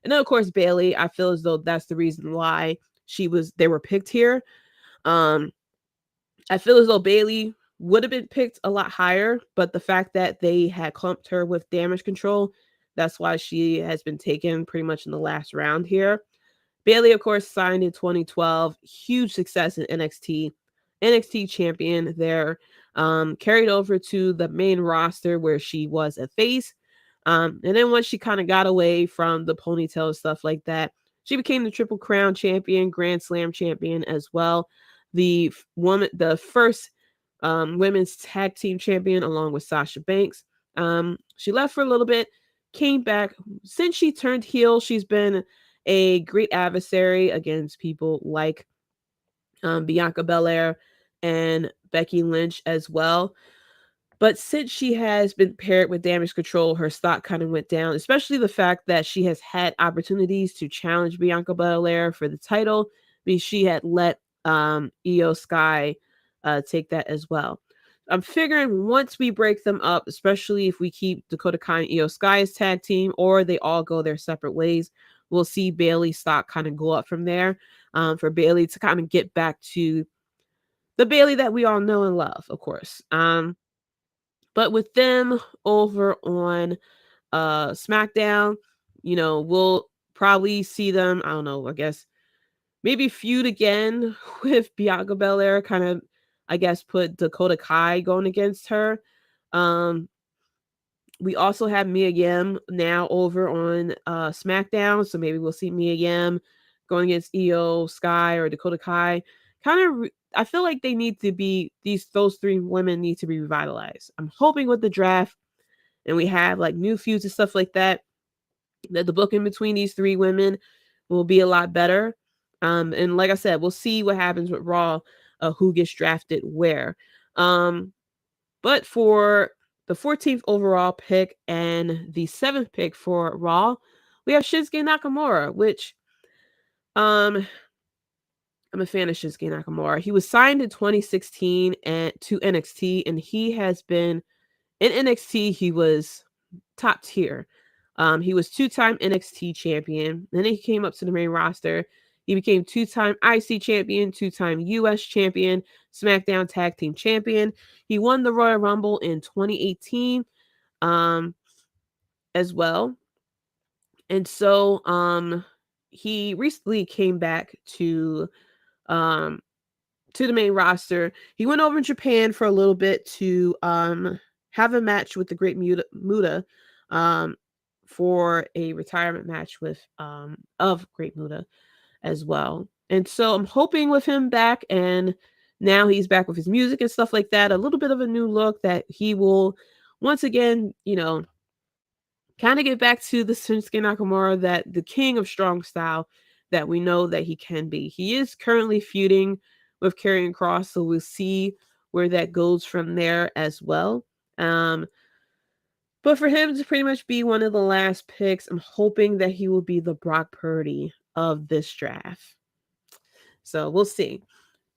And then, of course, Bailey, I feel as though that's the reason why they were picked here. I feel as though Bailey would have been picked a lot higher, but the fact that they had clumped her with Damage Control That's why she has been taken pretty much in the last round here. Bayley, of course, signed in 2012. Huge success in NXT. NXT champion there. Carried over to the main roster where she was a face. And then once she kind of got away from the ponytail and stuff like that, she became the Triple Crown champion, Grand Slam champion as well. The first women's tag team champion along with Sasha Banks. She left for a little bit, came back. Since she turned heel, she's been a great adversary against people like Bianca Belair and Becky Lynch as well. But since she has been paired with Damage Control, her stock kind of went down, especially the fact that she has had opportunities to challenge Bianca Belair for the title, because she had let Io Sky take that as well. I'm figuring once we break them up, especially if we keep Dakota Kai and Io Sky as tag team, or they all go their separate ways, we'll see Bayley's stock kind of go up from there, for Bayley to kind of get back to the Bayley that we all know and love, of course. But with them over on SmackDown, we'll probably see them, I don't know, I guess, maybe feud again with Bianca Belair, kind of, I guess, put Dakota Kai going against her. We also have Mia Yim now over on SmackDown, so maybe we'll see Mia Yim going against Io Sky or Dakota Kai. I feel like they need to be, those three women need to be revitalized. I'm hoping with the draft and we have like new feuds and stuff like that the booking between these three women will be a lot better. And like I said, we'll see what happens with Raw, who gets drafted where. But for the 14th overall pick and the 7th pick for Raw, we have Shinsuke Nakamura, which I'm a fan of Shinsuke Nakamura. He was signed in 2016 to NXT, and he has been in NXT. He was top tier. He was 2-time NXT champion. Then he came up to the main roster. He became 2-time IC champion, 2-time US champion, SmackDown Tag Team champion. He won the Royal Rumble in 2018 as well. And so he recently came back to the main roster. He went over in Japan for a little bit to have a match with the Great Muta for a retirement match with of Great Muta as well. And so I'm hoping with him back, and now he's back with his music and stuff like that, a little bit of a new look, that he will once again, kind of get back to the Shinsuke Nakamura, that the king of strong style that we know that he can be. He is currently feuding with Karrion Kross, so we'll see where that goes from there as well. But for him to pretty much be one of the last picks, I'm hoping that he will be the Brock Purdy of this draft. So we'll see.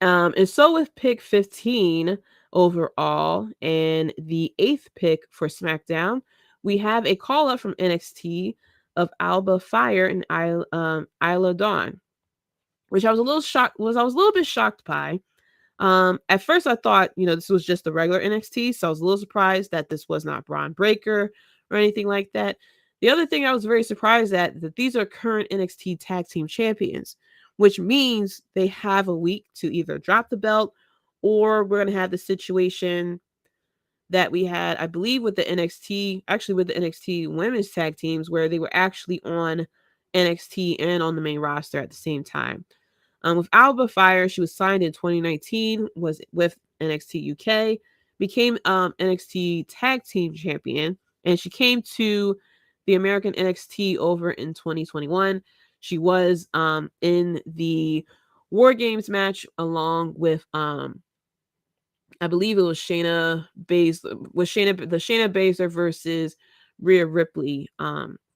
And so with pick 15 overall and the 8th pick for SmackDown, we have a call up from NXT of Alba Fire and Isla Dawn, which I was a little bit shocked by. At first I thought, this was just the regular NXT, so I was a little surprised that this was not Braun Breaker or anything like that. The other thing I was very surprised at, that these are current NXT Tag Team Champions, which means they have a week to either drop the belt, or we're going to have the situation that we had, I believe, with the NXT women's tag teams, where they were actually on NXT and on the main roster at the same time. With Alba Fire, she was signed in 2019, was with NXT UK, became NXT Tag Team Champion, and she came to the American NXT over in 2021. She was in the War Games match along with I believe it was Shayna Baszler versus Rhea Ripley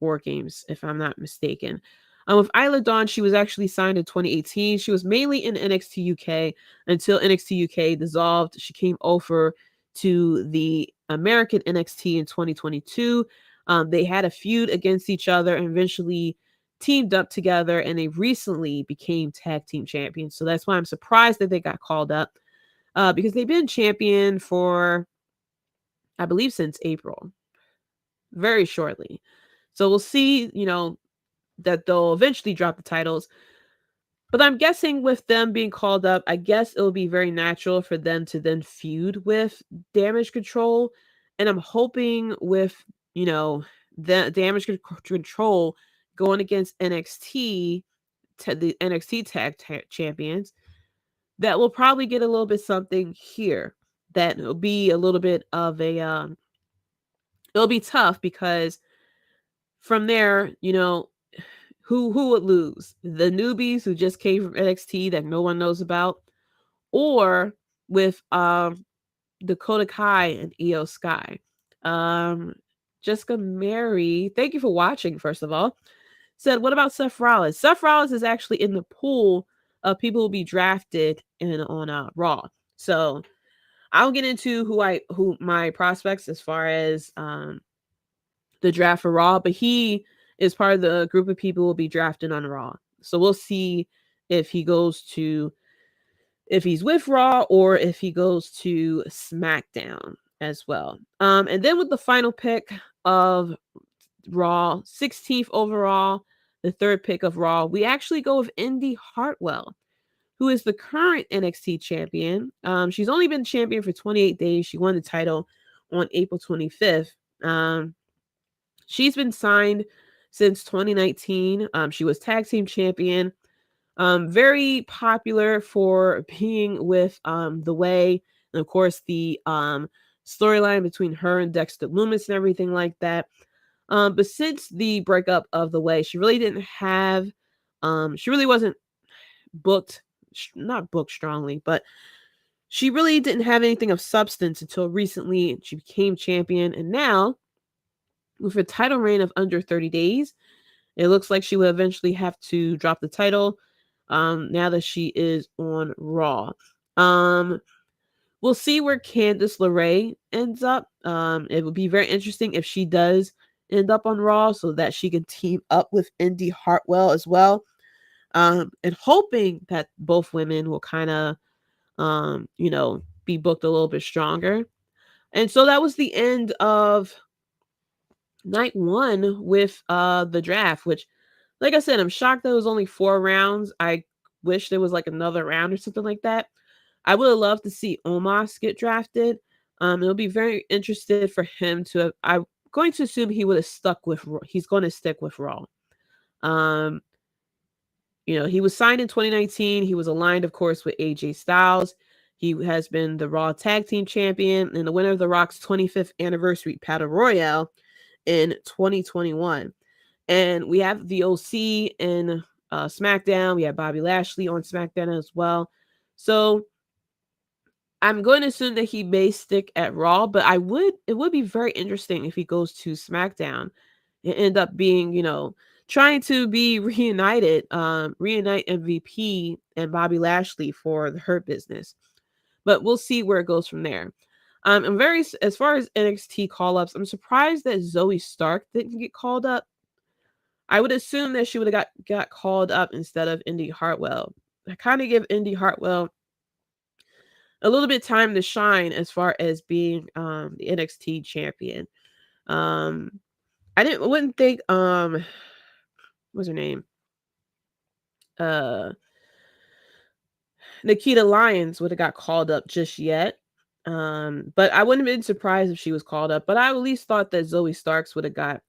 War Games, if I'm not mistaken. With Isla Dawn, she was actually signed in 2018. She was mainly in NXT UK until NXT UK dissolved. She came over to the American NXT in 2022. They had a feud against each other and eventually teamed up together, and they recently became tag team champions. So that's why I'm surprised that they got called up, because they've been champion for, I believe, since April, very shortly. So we'll see, that they'll eventually drop the titles. But I'm guessing with them being called up, I guess it'll be very natural for them to then feud with Damage Control. And I'm hoping with, the Damage Control going against NXT, the NXT champions, that will probably get a little bit something here. That will be a little bit of a, it'll be tough because from there, who would lose? The newbies who just came from NXT that no one knows about, or with Dakota Kai and Io Sky. Jessica Mary, thank you for watching, first of all. Said, what about Seth Rollins? Seth Rollins is actually in the pool of people who will be drafted on Raw. So I'll get into who my prospects as far as the draft for Raw, but he is part of the group of people who will be drafted on Raw. So we'll see if he's with Raw or if he goes to SmackDown as well. And then with the final pick of Raw, 16th overall, the third pick of Raw, we actually go with Indy Hartwell, who is the current NXT champion. She's only been champion for 28 days. She won the title on April 25th. She's been signed since 2019. She was tag team champion. Very popular for being with The Way. And of course, the storyline between her and Dexter Lumis and everything like that. But since the breakup of The Way, she really didn't have, she really wasn't not booked strongly, but she really didn't have anything of substance until recently. She became champion. And now, with a title reign of under 30 days, it looks like she will eventually have to drop the title now that she is on Raw. We'll see where Candice LeRae ends up. It would be very interesting if she does end up on Raw so that she can team up with Indy Hartwell as well. And hoping that both women will kind of, be booked a little bit stronger. And so that was the end of night one with the draft, which, like I said, I'm shocked that it was only 4 rounds. I wish there was like another round or something like that. I would have loved to see Omos get drafted. It'll be very interested for him to. I'm going to assume he would have stuck with. He's going to stick with Raw. He was signed in 2019. He was aligned, of course, with AJ Styles. He has been the Raw Tag Team Champion and the winner of The Rock's 25th anniversary Battle Royale in 2021. And we have the OC in SmackDown. We have Bobby Lashley on SmackDown as well. So I'm going to assume that he may stick at Raw, but it would be very interesting if he goes to SmackDown and end up being, trying to be reunite MVP and Bobby Lashley for the Hurt Business. But we'll see where it goes from there. As far as NXT call-ups, I'm surprised that Zoe Stark didn't get called up. I would assume that she would have got called up instead of Indy Hartwell. I kind of give Indy Hartwell a little bit time to shine as far as being the NXT champion. I wouldn't think what's her name? Nikita Lyons would have got called up just yet. But I wouldn't have been surprised if she was called up. But I at least thought that Zoe Starks would have got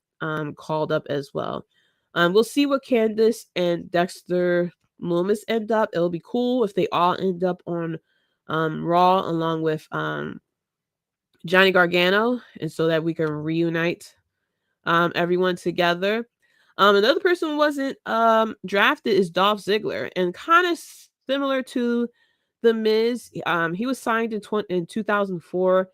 called up as well. We'll see what Candice and Dexter Lumis end up. It'll be cool if they all end up on Raw along with Johnny Gargano, and so that we can reunite everyone together. Another person who wasn't drafted is Dolph Ziggler, and kind of similar to The Miz. He was signed in 2004,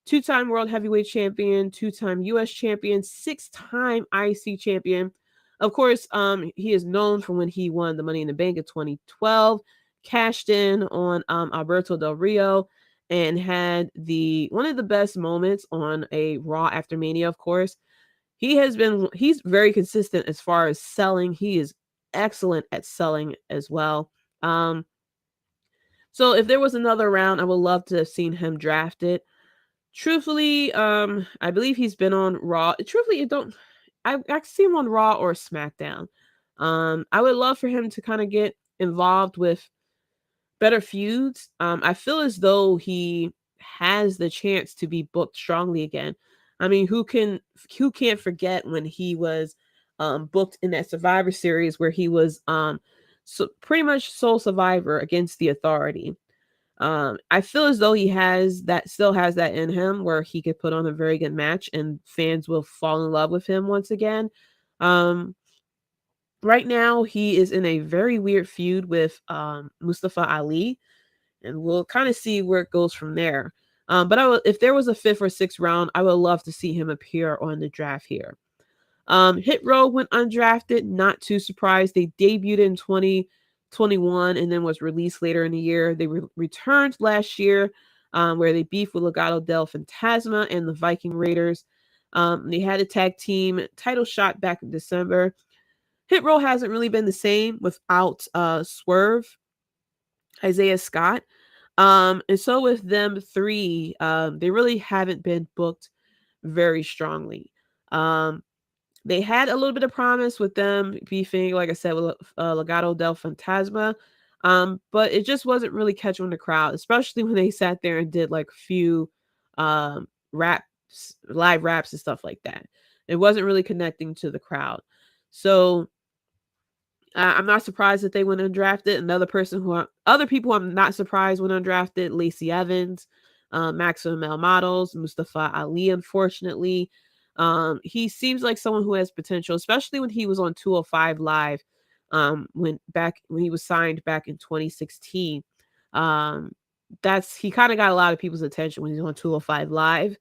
2-time World Heavyweight Champion, 2-time US Champion, 6-time IC Champion. Of course, he is known for when he won the Money in the Bank in 2012, cashed in on Alberto Del Rio, and had one of the best moments on a Raw after Mania, of course. He's very consistent as far as selling. He is excellent at selling as well. So if there was another round, I would love to have seen him drafted. Truthfully, I believe he's been on Raw. Truthfully, I can see him on Raw or SmackDown. I would love for him to kind of get involved with better feuds. I feel as though he has the chance to be booked strongly again. I mean, who can't forget when he was booked in that Survivor Series where he was so pretty much sole survivor against the Authority. I feel as though still has that in him where he could put on a very good match and fans will fall in love with him once again. Right now he is in a very weird feud with Mustafa Ali, and we'll kind of see where it goes from there. But if there was a 5th or 6th round, I would love to see him appear on the draft here. Hit Row went undrafted, not too surprised. They debuted in 2021 and then was released later in the year. They returned last year, where they beefed with Legado del Fantasma and the Viking Raiders. They had a tag team title shot back in December. Hit Row hasn't really been the same without Swerve, Isaiah Scott. And so with them three, they really haven't been booked very strongly. They had a little bit of promise with them beefing, like I said, with Legado del Fantasma. But it just wasn't really catching the crowd, especially when they sat there and did like a few live raps and stuff like that. It wasn't really connecting to the crowd. So I'm not surprised that they went undrafted. Other people I'm not surprised went undrafted. Lacey Evans, Maximum Male Models, Mustafa Ali, unfortunately. He seems like someone who has potential, especially when he was on 205 Live, when he was signed back in 2016. He kind of got a lot of people's attention when he's on 205 Live,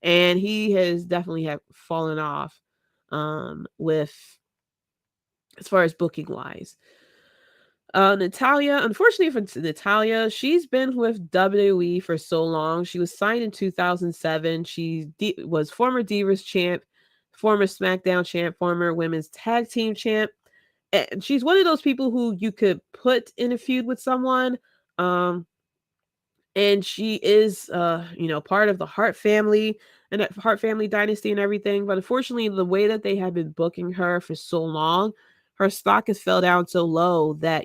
and he has definitely fallen off with as far as booking wise. Natalya, unfortunately for Natalya, she's been with WWE for so long. She was signed in 2007. She was former Divas champ, former SmackDown champ, former women's tag team champ. And she's one of those people who you could put in a feud with someone. And she is, part of the Hart family and that Hart family dynasty and everything. But unfortunately, the way that they have been booking her for so long, her stock has fell down so low that,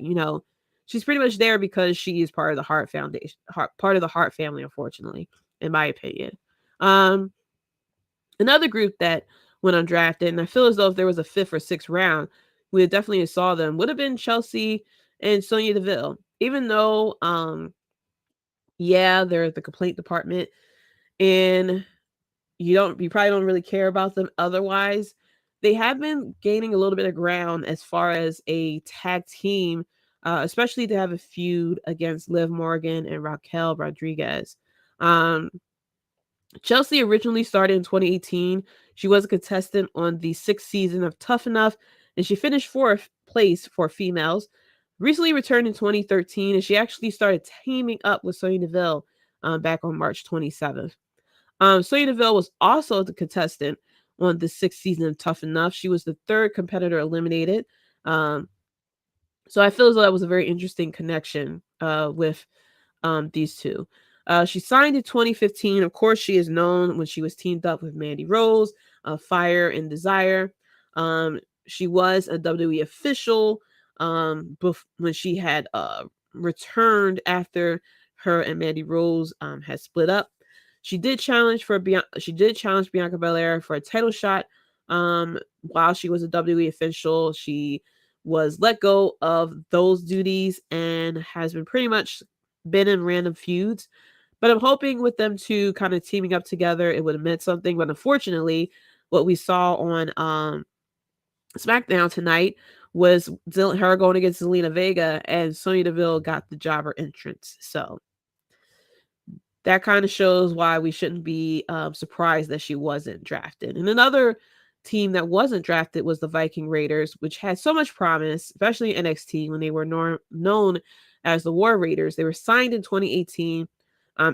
she's pretty much there because she is part of the Hart Foundation, part of the Hart family, unfortunately, in my opinion. Another group that went undrafted, and I feel as though if there was a 5th or 6th round, we definitely saw them, would have been Chelsea and Sonya Deville. Even though, they're the complaint department, and you probably don't really care about them otherwise. They have been gaining a little bit of ground as far as a tag team, especially to have a feud against Liv Morgan and Raquel Rodriguez. Chelsea originally started in 2018. She was a contestant on the 6th season of Tough Enough, and she finished 4th place for females. Recently returned in 2013, and she actually started teaming up with Sonya Deville back on March 27th. Sonya Deville was also the contestant on the 6th season of Tough Enough. She was the 3rd competitor eliminated. So I feel as though that was a very interesting connection with these two. She signed in 2015. Of course, she is known when she was teamed up with Mandy Rose, Fire and Desire. She was a WWE official when she had returned after her and Mandy Rose had split up. She did challenge Bianca Belair for a title shot while she was a WWE official. She was let go of those duties and has been pretty much been in random feuds. But I'm hoping with them two kind of teaming up together, it would have meant something. But unfortunately, what we saw on SmackDown tonight was her going against Zelina Vega, and Sonya Deville got the jobber entrance. So that kind of shows why we shouldn't be surprised that she wasn't drafted. And another team that wasn't drafted was the Viking Raiders, which had so much promise, especially in NXT when they were known as the War Raiders. They were signed in 2018.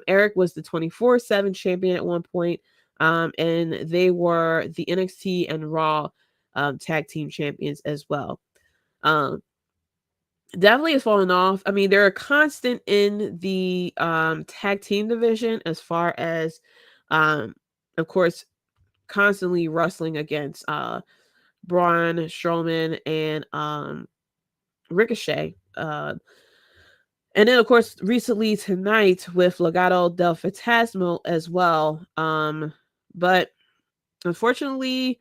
Eric was the 24/7 champion at one point, and they were the NXT and Raw tag team champions as well. Definitely has fallen off. I mean, they're a constant in the tag team division as far as, of course, constantly wrestling against Braun Strowman and Ricochet. And then, of course, recently tonight with Legado del Fantasma as well. But unfortunately,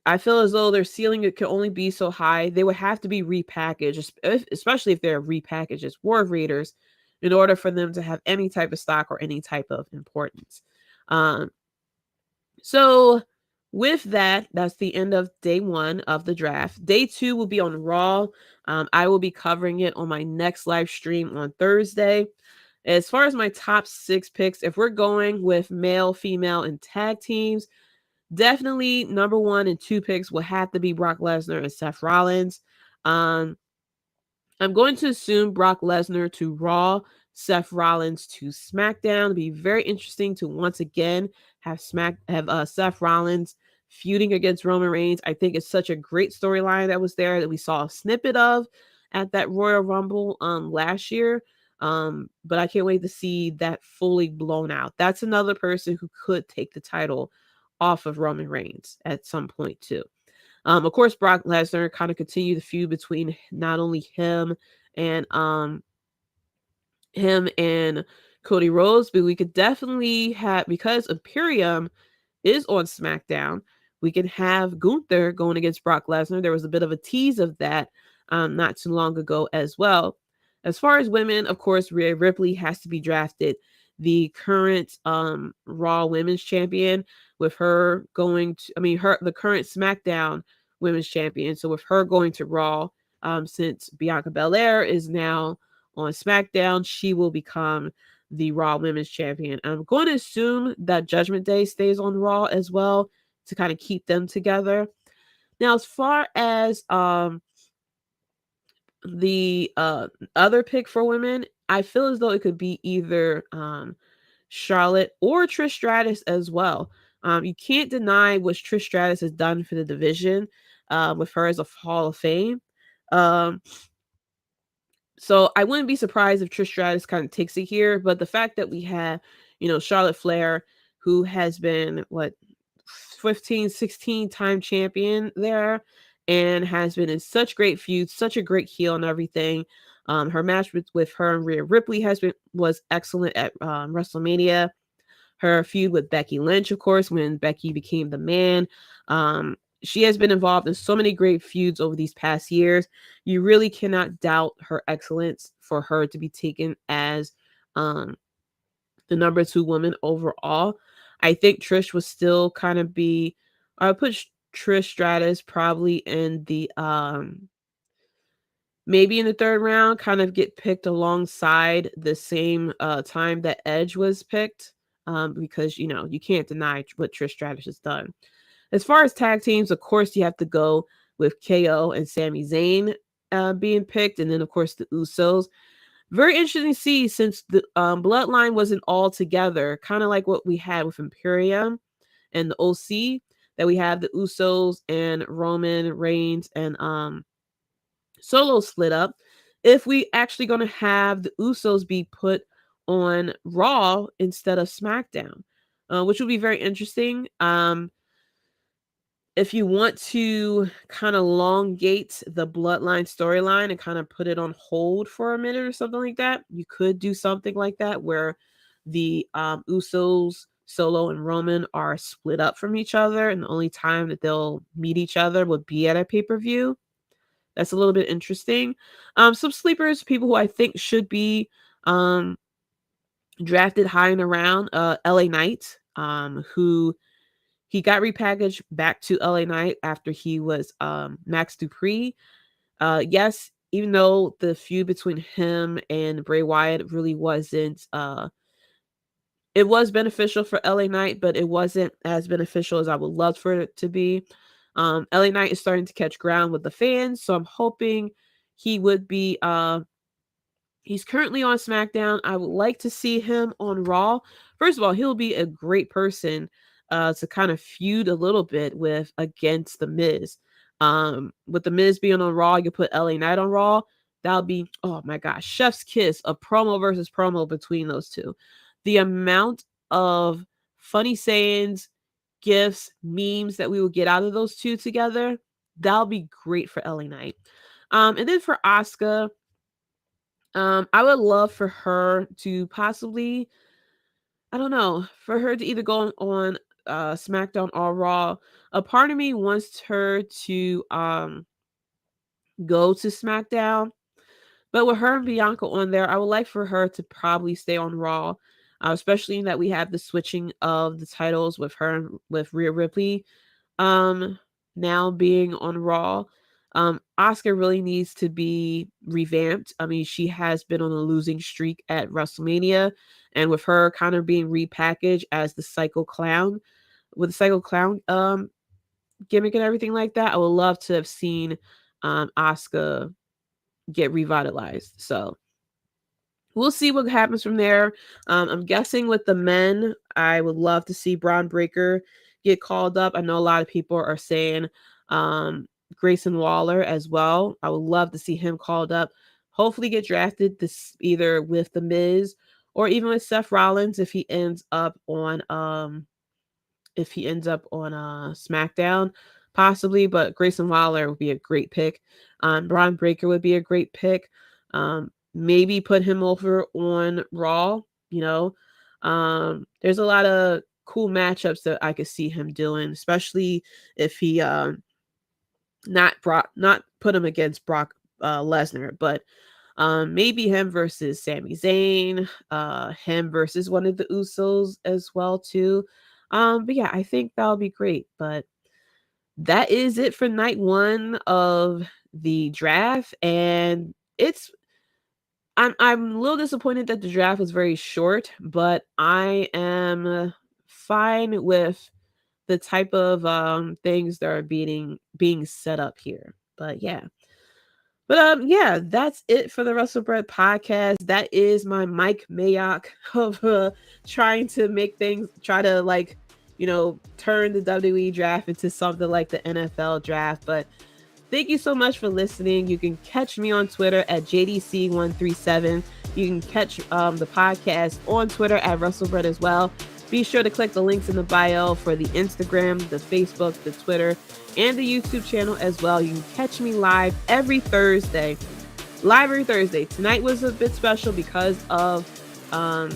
I feel as though their ceiling it can only be so high. They would have to be repackaged, especially if they're repackaged as War Raiders, in order for them to have any type of stock or any type of importance. So with that, that's the end of day 1 of the draft. Day 2 will be on Raw. I will be covering it on my next live stream on Thursday. As far as my top 6 picks, if we're going with male, female, and tag teams, definitely number 1 and 2 picks will have to be Brock Lesnar and Seth Rollins. I'm going to assume Brock Lesnar to Raw, Seth Rollins to SmackDown. It'll be very interesting to once again have Seth Rollins feuding against Roman Reigns. I think it's such a great storyline that was there that we saw a snippet of at that Royal Rumble last year. But I can't wait to see that fully blown out. That's another person who could take the title off of Roman Reigns at some point too. Of course, Brock Lesnar kind of continue the feud between not only him and Cody Rhodes, but we could definitely have, because Imperium is on SmackDown, we can have Gunther going against Brock Lesnar. There was a bit of a tease of that not too long ago as well. As far as women, of course, Rhea Ripley has to be drafted, the current Raw Women's Champion, with her going to, the current SmackDown Women's Champion. So with her going to Raw, since Bianca Belair is now on SmackDown, she will become the Raw Women's Champion. I'm going to assume that Judgment Day stays on Raw as well to kind of keep them together. Now, as far as the other pick for women, I feel as though it could be either Charlotte or Trish Stratus as well. You can't deny what Trish Stratus has done for the division with her as a Hall of Fame. So I wouldn't be surprised if Trish Stratus kind of takes it here. But the fact that we have, Charlotte Flair, who has been 15, 16 time champion there and has been in such great feuds, such a great heel and everything. Her match with her and Rhea Ripley was excellent at WrestleMania. Her feud with Becky Lynch, of course, when Becky became the man. She has been involved in so many great feuds over these past years. You really cannot doubt her excellence for her to be taken as the number 2 woman overall. I think Trish would still kind of be, I would put Trish Stratus probably in the, maybe in the 3rd round, kind of get picked alongside the same time that Edge was picked, because, you can't deny what Trish Stratus has done. As far as tag teams, of course, you have to go with KO and Sami Zayn being picked. And then, of course, the Usos. Very interesting to see, since the Bloodline wasn't all together, kind of like what we had with Imperium and the OC, that we have the Usos and Roman Reigns and Solo split up. If we actually going to have the Usos be put on Raw instead of SmackDown, which will be very interesting. If you want to kind of elongate the Bloodline storyline and kind of put it on hold for a minute or something like that, you could do something like that where the Usos, Solo, and Roman are split up from each other, and the only time that they'll meet each other would be at a pay-per-view. That's a little bit interesting. Some sleepers, people who I think should be drafted high and around, LA Knight, who he got repackaged back to LA Knight after he was Max Dupree. Yes, even though the feud between him and Bray Wyatt really wasn't, it was beneficial for LA Knight, but it wasn't as beneficial as I would love for it to be. LA Knight is starting to catch ground with the fans, so I'm hoping he would be, he's currently on SmackDown. I would like to see him on Raw. First of all, he'll be a great person to kind of feud a little bit with against The Miz. With The Miz being on Raw, you put LA Knight on Raw. That'll be, oh my gosh, chef's kiss, a promo versus promo between those two. The amount of funny sayings, gifs, memes that we will get out of those two together, that'll be great for LA Knight. And then for Asuka, I would love for her to possibly, I don't know, for her to either go on SmackDown or Raw. A part of me wants her to go to SmackDown, but with her and Bianca on there, I would like for her to probably stay on Raw, especially that we have the switching of the titles with her with Rhea Ripley now being on Raw. Asuka really needs to be revamped. I mean, she has been on a losing streak at WrestleMania, and with her kind of being repackaged as the Psycho Clown, with the Psycho Clown gimmick and everything like that, I would love to have seen Asuka get revitalized. So we'll see what happens from there. I'm guessing with the men, I would love to see Braun Breaker get called up. I know a lot of people are saying Grayson Waller as well. I would love to see him called up. Hopefully get drafted this either with The Miz or even with Seth Rollins if he ends up on SmackDown, possibly. But Grayson Waller would be a great pick. Braun Breaker would be a great pick. Maybe put him over on Raw. You know, there's a lot of cool matchups that I could see him doing, especially if he not put him against Brock Lesnar, but maybe him versus Sami Zayn, him versus one of the Usos as well too. But yeah, I think that'll be great. But that is it for night one of the draft, and I'm a little disappointed that the draft was very short, but I am fine with the type of things that are being set up here. But yeah. But yeah, that's it for the Wrestlebread podcast. That is my Mike Mayock of trying to turn the WWE draft into something like the NFL draft. But thank you so much for listening. You can catch me on Twitter at JDC137. You can catch the podcast on Twitter at Wrestlebread as well. Be sure to click the links in the bio for the Instagram, the Facebook, the Twitter, and the YouTube channel as well. You can catch me live every Thursday. Tonight was a bit special because of the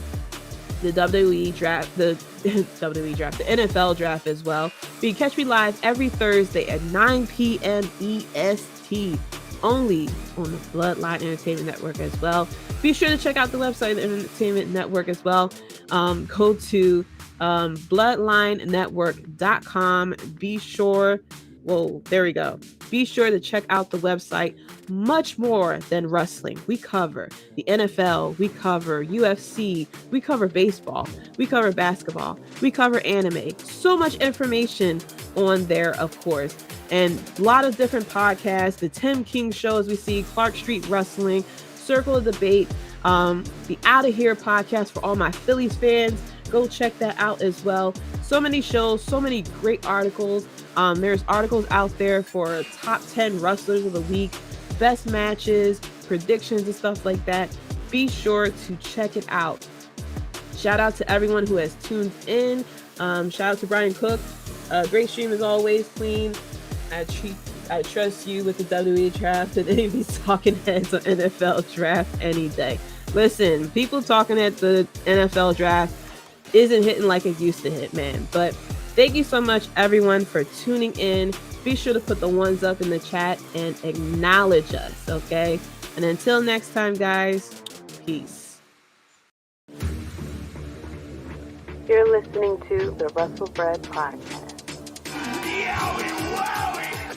WWE draft, the NFL draft as well. But you can catch me live every Thursday at 9 p.m. EST, only on the Bloodline Entertainment Network as well. Be sure to check out the website of the Entertainment Network as well. Go to bloodlinenetwork.com. Be sure to check out the website. Much more than wrestling. We cover the NFL, we cover UFC, we cover baseball, we cover basketball, we cover anime. So much information on there, of course. And a lot of different podcasts, the Tim King Show, as we see, Clark Street Wrestling, Circle of Debate, the Out of Here podcast for all my Phillies fans. Go check that out as well. So many shows, so many great articles. There's articles out there for top 10 wrestlers of the week, best matches, predictions, and stuff like that. Be sure to check it out. Shout out to everyone who has tuned in. Shout out to Brian Cook. Great stream as always, Queen. I trust you with the WWE draft and any of these talking heads on NFL draft any day. Listen, people talking at the NFL draft isn't hitting like it used to hit, man. But thank you so much, everyone, for tuning in. Be sure to put the ones up in the chat and acknowledge us, okay? And until next time, guys, peace. You're listening to the Wrestlebread podcast. Yeah,